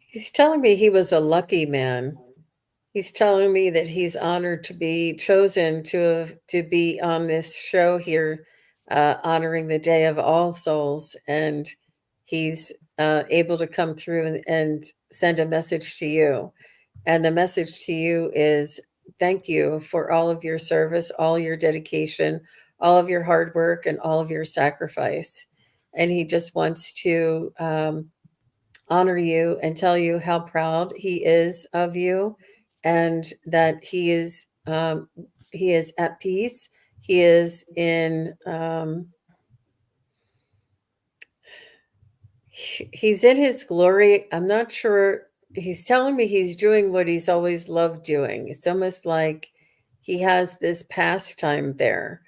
He's telling me he was a lucky man. He's telling me that he's honored to be chosen to be on this show here, honoring the Day of All Souls, and he's able to come through and send a message to you. And the message to you is thank you for all of your service, all your dedication, all of your hard work, and all of your sacrifice. And he just wants to honor you and tell you how proud he is of you, and that he is at peace. He is in he's in his glory. I'm not sure. He's telling me he's doing what he's always loved doing. It's almost like he has this pastime there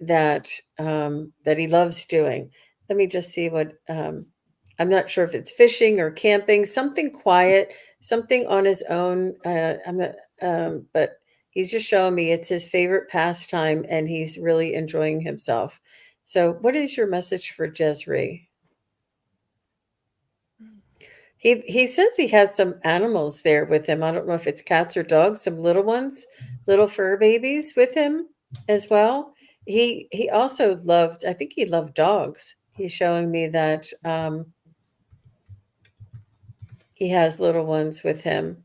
that that he loves doing. Let me just see what I'm not sure if it's fishing or camping, something quiet, something on his own. I'm not, but he's just showing me it's his favorite pastime, and he's really enjoying himself. So, what is your message for Jezreel? He says he has some animals there with him. I don't know if it's cats or dogs, some little ones, little fur babies with him as well. He also loved, I think he loved dogs. He's showing me that he has little ones with him.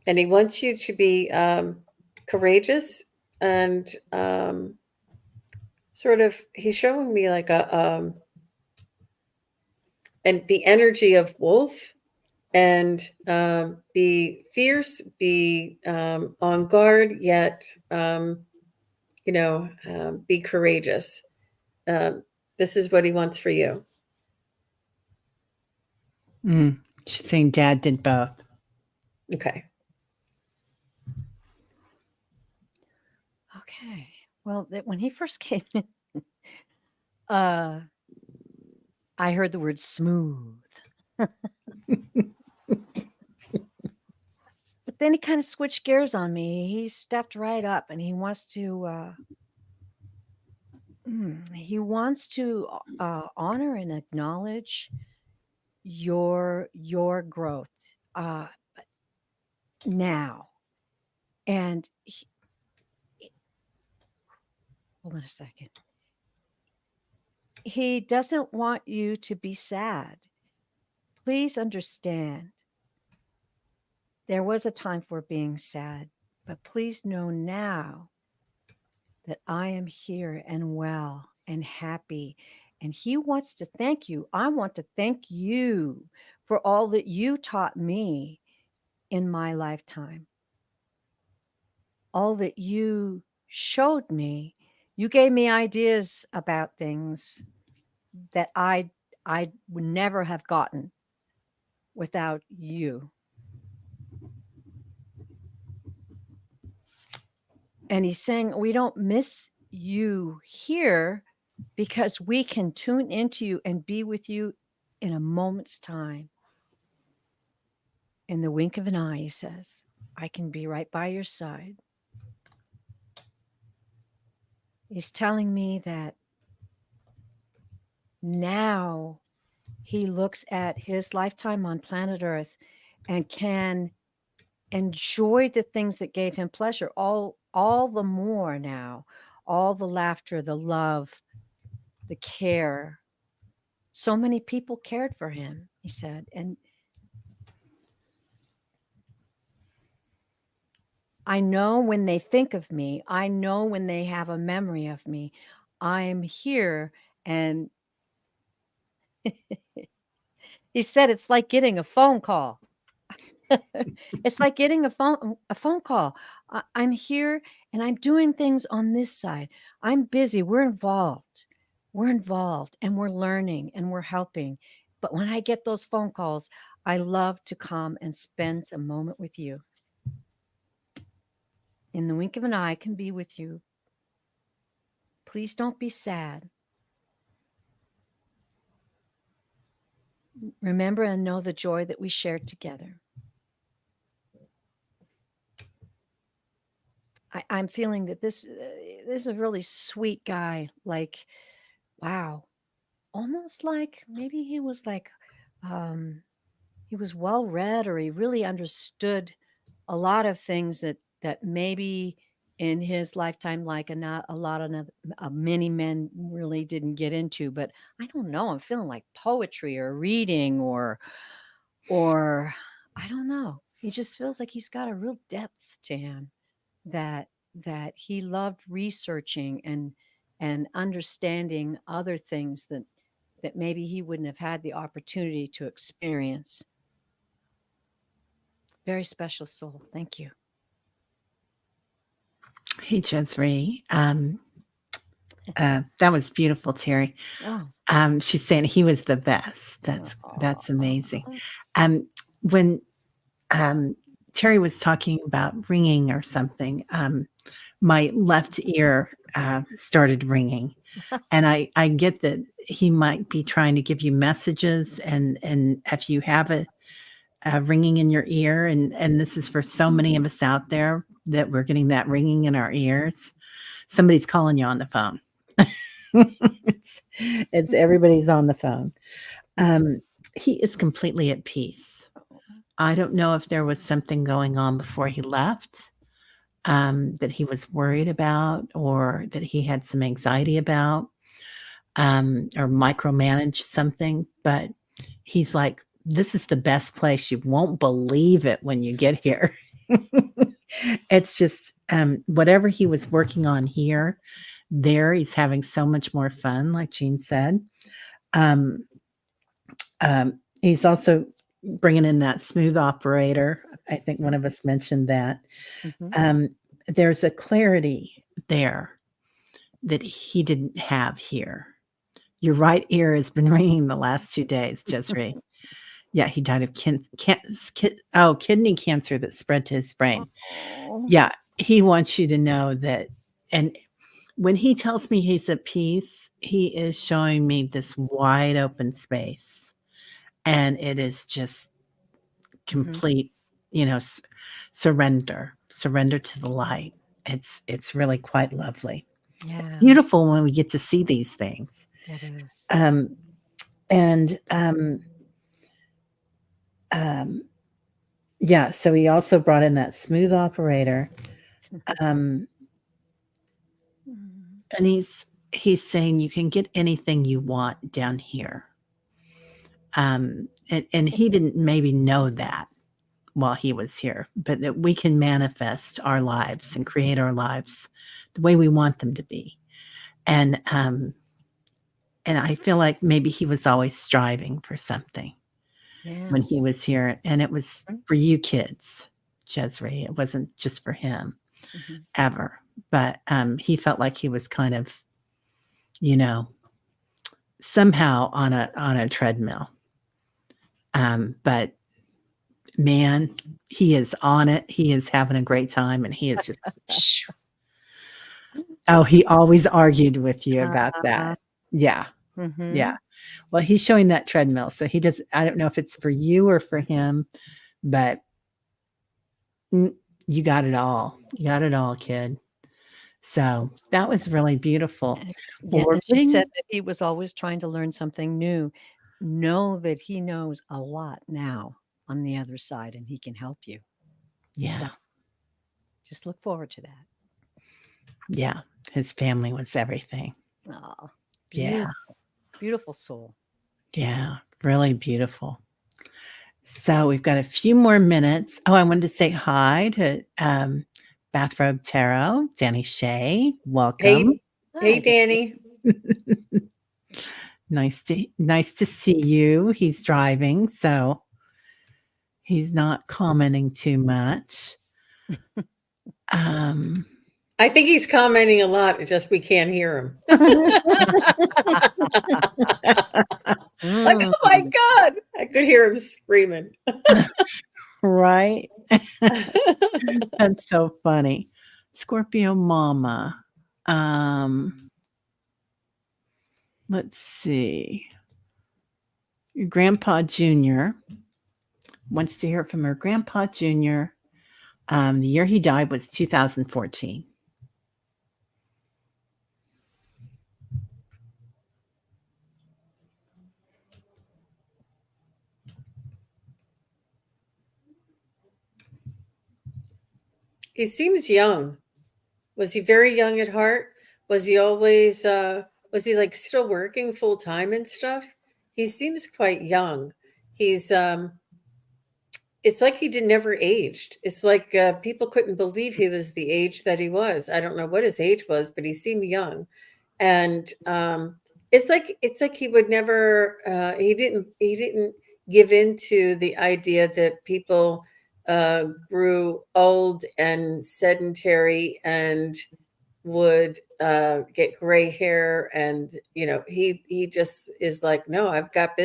And he wants you to be courageous and sort of, he's showing me like and the energy of wolf, and be fierce, be on guard, yet be courageous. Um, this is what he wants for you. She's saying Dad did both. Okay. Okay. Well, when he first came in, I heard the word smooth. But then he kind of switched gears on me. He stepped right up, and he wants to honor and acknowledge your growth now. And hold on a second. He doesn't want you to be sad. Please understand, there was a time for being sad, but please know now that I am here and well and happy. And he wants to thank you. I want to thank you for all that you taught me in my lifetime, all that you showed me. You gave me ideas about things that I would never have gotten without you. And he's saying, we don't miss you here because we can tune into you and be with you in a moment's time. In the wink of an eye, he says, I can be right by your side. He's telling me that now he looks at his lifetime on planet Earth and can enjoy the things that gave him pleasure all the more now, all the laughter, the love, the care. So many people cared for him, he said. And I know when they think of me, I know when they have a memory of me, I'm here. And he said, it's like getting a phone call. It's like getting a phone call. I'm here and I'm doing things on this side. I'm busy. We're involved. And we're learning and we're helping. But when I get those phone calls, I love to come and spend a moment with you. In the wink of an eye, I can be with you. Please don't be sad. Remember and know the joy that we shared together. I'm feeling that this is a really sweet guy. Like, wow, almost like maybe he was like, he was well read, or he really understood a lot of things that maybe in his lifetime, like not a lot of many men really didn't get into. But I don't know. I'm feeling like poetry or reading or I don't know. he just feels like he's got a real depth to him, that he loved researching and understanding other things that maybe he wouldn't have had the opportunity to experience. Very special soul. Thank you. Hey, Jezree. That was beautiful, Terry. Oh. She's saying he was the best. That's amazing. When Terry was talking about ringing or something, my left ear started ringing, and I get that he might be trying to give you messages, and if you have a ringing in your ear, and this is for so many of us out there that we're getting that ringing in our ears. Somebody's calling you on the phone. it's everybody's on the phone. He is completely at peace. I don't know if there was something going on before he left that he was worried about, or that he had some anxiety about, or micromanaged something, but he's like, this is the best place. You won't believe it when you get here. It's just whatever he was working on here, there he's having so much more fun, like Jean said. He's also bringing in that smooth operator. I think one of us mentioned that. There's a clarity there that he didn't have here. Your right ear has been ringing the last 2 days, Jezree. Yeah, he died of kidney cancer that spread to his brain. Yeah, he wants you to know that. And when he tells me he's at peace, he is showing me this wide open space. And it is just complete, surrender to the light. It's really quite lovely. Yeah. It's beautiful when we get to see these things. It is. Yeah, so he also brought in that smooth operator. And he's saying you can get anything you want down here. And he didn't maybe know that while he was here, but that we can manifest our lives and create our lives the way we want them to be. And I feel like maybe he was always striving for something when he was here, and it was for you kids, Jezree. It wasn't just for him ever, but he felt like he was kind of, somehow on a treadmill. But man, he is on it. He is having a great time, and he is just. Oh, he always argued with you about that. Yeah. Yeah. Well, he's showing that treadmill. So he does. I don't know if it's for you or for him, but you got it all. You got it all, kid. So that was really beautiful. Yeah, and she said that he was always trying to learn something new. Know that he knows a lot now on the other side, and he can help you. Yeah. So just look forward to that. Yeah. His family was everything. Oh, yeah. Beautiful soul. Yeah. Really beautiful. So we've got a few more minutes. Oh, I wanted to say hi to Bathrobe Tarot, Danny Shea. Welcome. Hey Danny. Nice to see you. He's driving, so he's not commenting too much. I think he's commenting a lot. It's just we can't hear him. Like, oh my God, I could hear him screaming. Right? That's so funny. Scorpio Mama. Let's see. Your Grandpa Jr. wants to hear from her Grandpa Jr. The year he died was 2014. He seems young. Was he very young at heart? Was he always was he like still working full time and stuff? He seems quite young. He's it's like he did never aged. It's like people couldn't believe he was the age that he was. I don't know what his age was, but he seemed young. And it's like he would never. He didn't give in to the idea that people grew old and sedentary and would get gray hair, and he just is like, no, I've got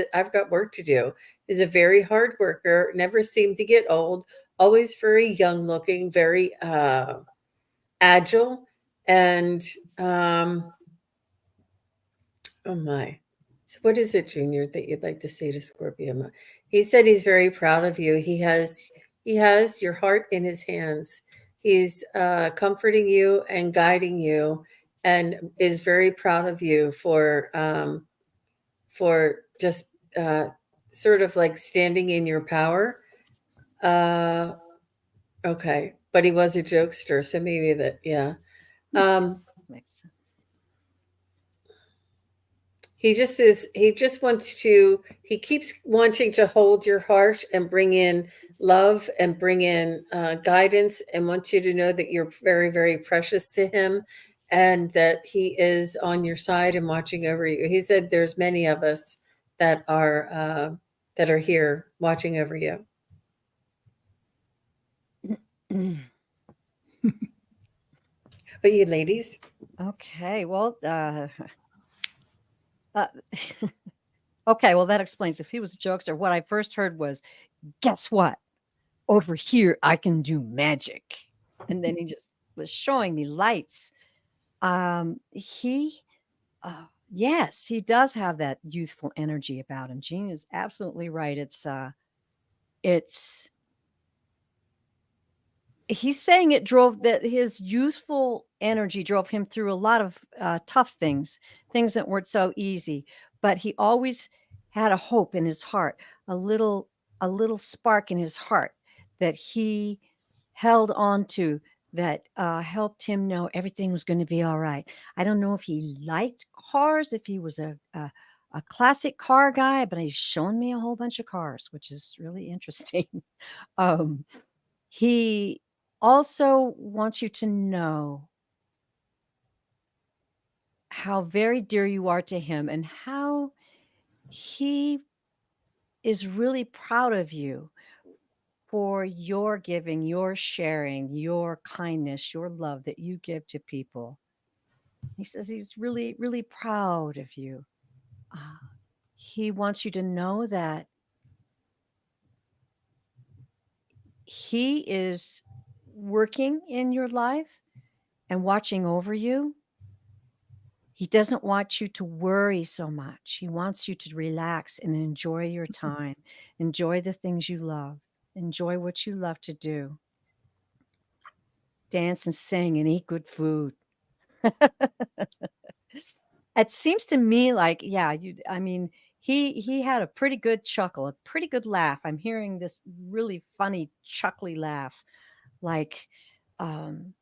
work to do. He's a very hard worker, never seemed to get old, always very young looking, very agile, and oh my. So what is it, Junior, that you'd like to say to Scorpio? He said he's very proud of you. He has your heart in his hands. He's comforting you and guiding you, and is very proud of you for just sort of like standing in your power. Uh, okay, but he was a jokester, so maybe that, yeah. Makes sense. He keeps wanting to hold your heart and bring in love and bring in guidance, and wants you to know that you're very, very precious to him, and that he is on your side and watching over you. He said there's many of us that are here watching over you. But you ladies? Okay, well, okay, well, that explains. If he was a jokester, what I first heard was, guess what? Over here, I can do magic. And then he just was showing me lights. He, yes, he does have that youthful energy about him. Jean is absolutely right. It's, he's saying it drove that his youthful energy drove him through a lot of tough things that weren't so easy, but he always had a hope in his heart, a little spark in his heart that he held on to, that helped him know everything was going to be all right. I don't know if he liked cars, if he was a classic car guy, but he's shown me a whole bunch of cars, which is really interesting. He also wants you to know how very dear you are to him, and how he is really proud of you for your giving, your sharing, your kindness, your love that you give to people. He says he's really, really proud of you. Uh, he wants you to know that he is working in your life and watching over you. He doesn't want you to worry so much. He wants you to relax and enjoy your time, enjoy the things you love, enjoy what you love to do, dance and sing and eat good food. It seems to me like, yeah, I mean, he had a pretty good chuckle, a pretty good laugh. I'm hearing this really funny chuckly laugh. Like, um,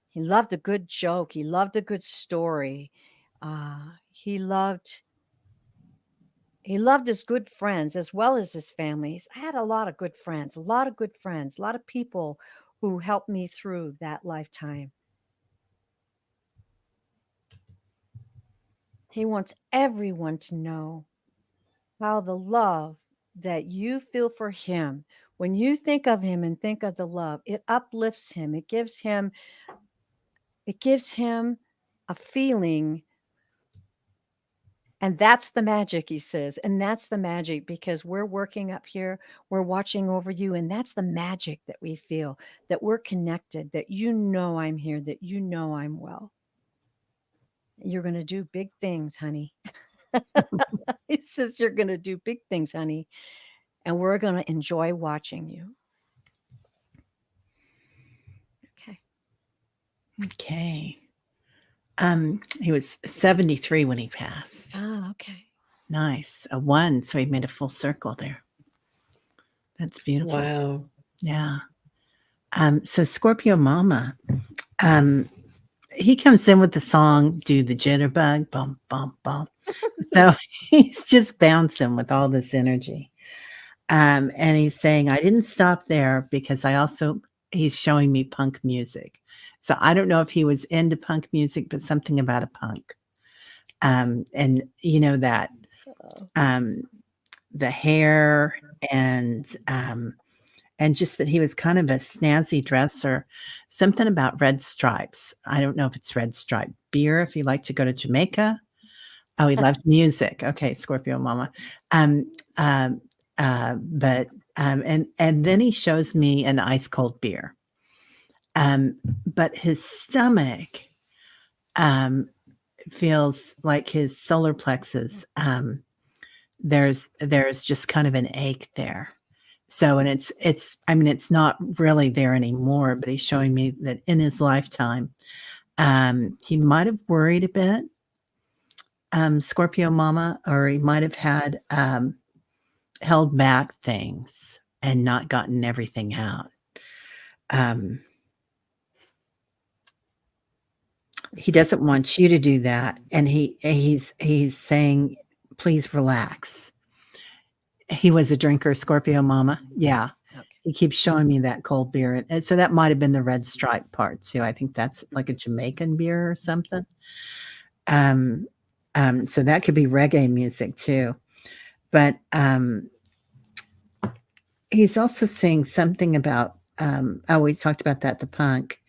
he loved a good joke. He loved a good story. He loved his good friends as well as his family. I had a lot of good friends, a lot of good friends, a lot of people who helped me through that lifetime. He wants everyone to know how the love that you feel for him, when you think of him and think of the love, it uplifts him. It gives him a feeling. And that's the magic, he says. And that's the magic, because we're working up here, we're watching over you. And that's the magic that we feel, that we're connected, that you know I'm here, that you know I'm well. You're going to do big things, honey. He says, you're going to do big things, honey. And we're going to enjoy watching you. Okay. Okay. He was 73 when he passed. Ah, okay. Nice. A 1, so he made a full circle there. That's beautiful. Wow. Yeah. So Scorpio Mama, he comes in with the song "Do the Jitterbug," bum bum bum. So he's just bouncing with all this energy. And he's saying, I didn't stop there because he's showing me punk music. So I don't know if he was into punk music, but something about a punk. And you know that Oh. the hair and just that he was kind of a snazzy dresser, something about red stripes. I don't know if it's red stripe beer, if you like to go to Jamaica. Oh, he loved music. Okay, Scorpio mama. Um, um, but and then he shows me an ice cold beer. But his stomach feels like his solar plexus. There's just kind of an ache there. So, and it's I mean, it's not really there anymore, but he's showing me that in his lifetime, he might have worried a bit, Scorpio mama, or he might have had held back things and not gotten everything out. He doesn't want you to do that, and he's saying, please relax. He was a drinker, Scorpio mama. Yeah. Okay. He keeps showing me that cold beer. And so that might have been the red stripe part too. I think that's like a Jamaican beer or something. So that could be reggae music too. But he's also saying something about we talked about that, the punk.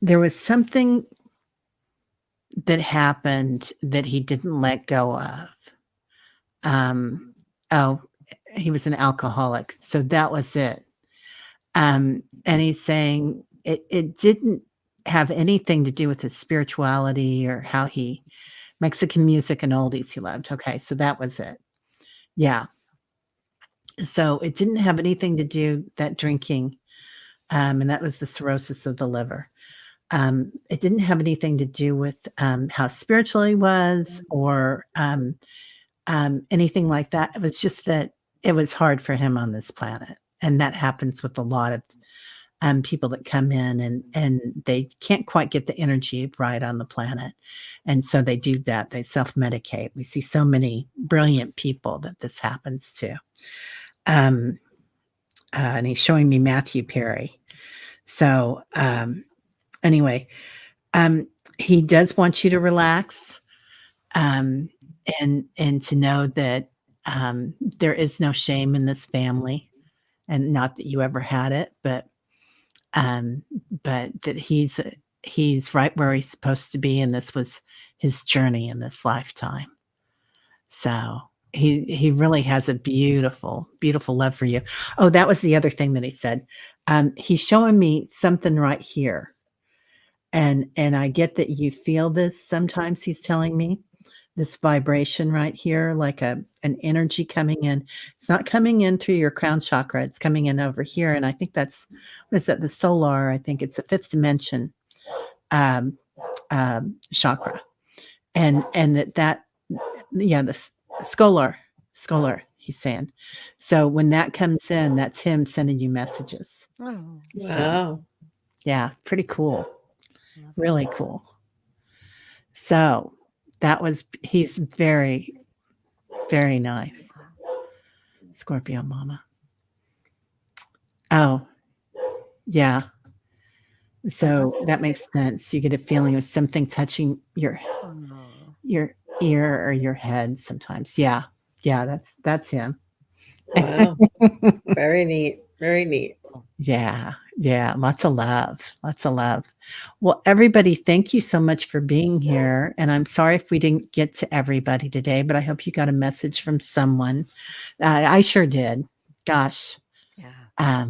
There was something that happened that he didn't let go of. He was an alcoholic, so that was it. And he's saying it didn't have anything to do with his spirituality or how he Mexican music and oldies he loved. Okay, so that was it. Yeah. So it didn't have anything to do that drinking, and that was the cirrhosis of the liver. It didn't have anything to do with how spiritual he was or anything like that. It was just that it was hard for him on this planet, and that happens with a lot of people that come in and they can't quite get the energy right on the planet, and so they do that. They self-medicate. We see so many brilliant people that this happens to. And he's showing me Matthew Perry. So anyway, he does want you to relax, and to know that there is no shame in this family, and not that you ever had it, but that he's right where he's supposed to be, and this was his journey in this lifetime. So he really has a beautiful, beautiful love for you. Oh, that was the other thing that he said. He's showing me something right here. And I get that you feel this sometimes, he's telling me, this vibration right here, like an energy coming in. It's not coming in through your crown chakra, it's coming in over here, and I think that's what is that? The solar, I think it's a 5th dimension, chakra. And that yeah, the scholar, he's saying. So when that comes in, that's him sending you messages. Oh, So, Wow. yeah, pretty cool. love Really cool. So he's very, very nice. Scorpio mama. Oh, yeah. So that makes sense. You get a feeling of something touching your Oh. ear or your head sometimes. Yeah. Yeah, that's him. Wow. Very neat. Very neat. Yeah. Yeah, lots of love. Lots of love. Well, everybody, thank you so much for being here, and I'm sorry if we didn't get to everybody today, but I hope you got a message from someone. I sure did. Gosh. Yeah.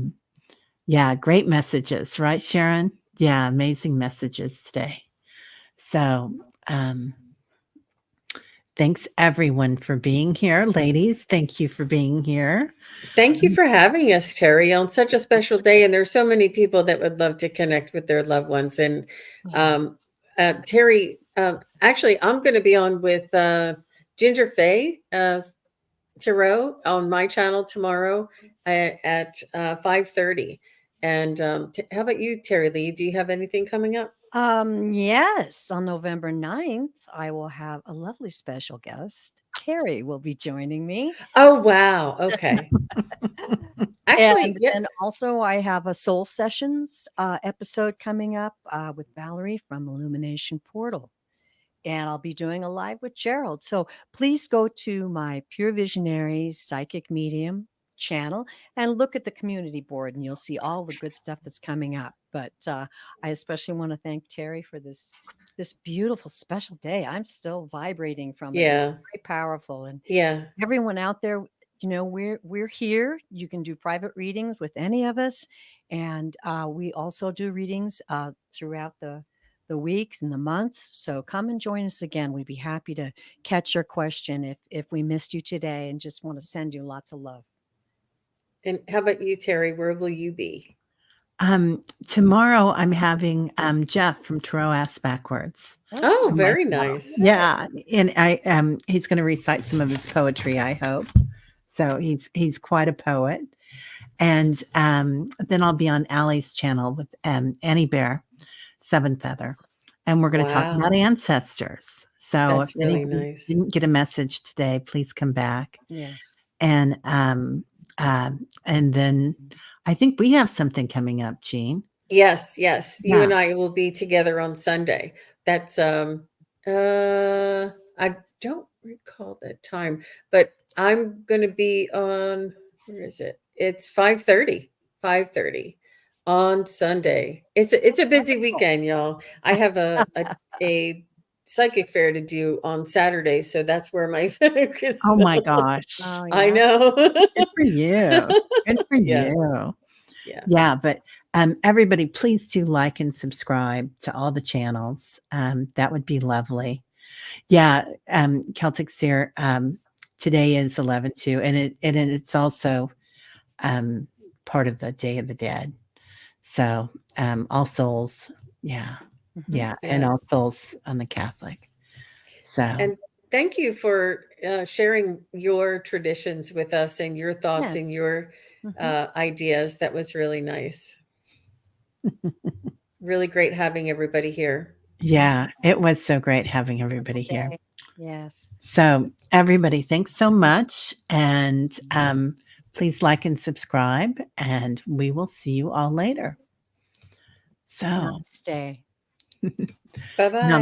Yeah, great messages, right, Sharon? Yeah, amazing messages today. So, thanks everyone for being here. Ladies, thank you for being here. Thank you for having us, Terry, on such a special day. And there's so many people that would love to connect with their loved ones. And Yeah. Terry, actually, I'm going to be on with Ginger Faye Tarot on my channel tomorrow at 5:30. And how about you, Terry Lee? Do you have anything coming up? Yes, on November 9th, I will have a lovely special guest. Terry will be joining me. Oh, wow. Okay. Actually, And yeah. then also I have a Soul Sessions episode coming up with Valerie from Illumination Portal. And I'll be doing a live with Gerald. So please go to my Pure Visionaries Psychic Medium channel and look at the community board, and you'll see all the good stuff that's coming up. But I especially want to thank Terry for this beautiful special day. I'm still vibrating from it. It's Yeah. very powerful, and Yeah. everyone out there, we're here. You can do private readings with any of us, and we also do readings throughout the weeks and the months. So come and join us again. We'd be happy to catch your question if we missed you today, and just want to send you lots of love. And how about you, Terry? Where will you be? Tomorrow I'm having Jeff from Tarot Ass Backwards. Oh, on my very channel. nice. Yeah, and he's going to recite some of his poetry, I hope. So he's quite a poet. And then I'll be on Allie's channel with Annie Bear, Seven Feather, and we're going to talk about Wow. ancestors. So if That's really anybody nice. didn't get a message today, please come back. Yes. And then I think we have something coming up, Jean. Yes, yes. You Yeah. and I will be together on Sunday. That's I don't recall that time, but I'm going to be on, where is it? It's 5:30. 5:30 on Sunday. It's a busy Wonderful. weekend, y'all. I have a psychic fair to do on Saturday, so that's where my focus. Oh my gosh. Oh, I yeah. know. Good for you. Good for Yeah. you. Yeah. Yeah, but everybody, please do like and subscribe to all the channels. That would be lovely. Yeah, Celtic Seer. Today is 11/2, and it's also part of the Day of the Dead. So All Souls, yeah, Mhm. yeah, and Yeah. All Souls on the Catholic. So And thank you for sharing your traditions with us and your thoughts and Yes. your Mhm. ideas. That was really nice. Really great having everybody here. yeah, it was so great having everybody here. Okay. Yes. So everybody, thanks so much, and please like and subscribe, and we will see you all later. So Namaste. Bye bye. namaste.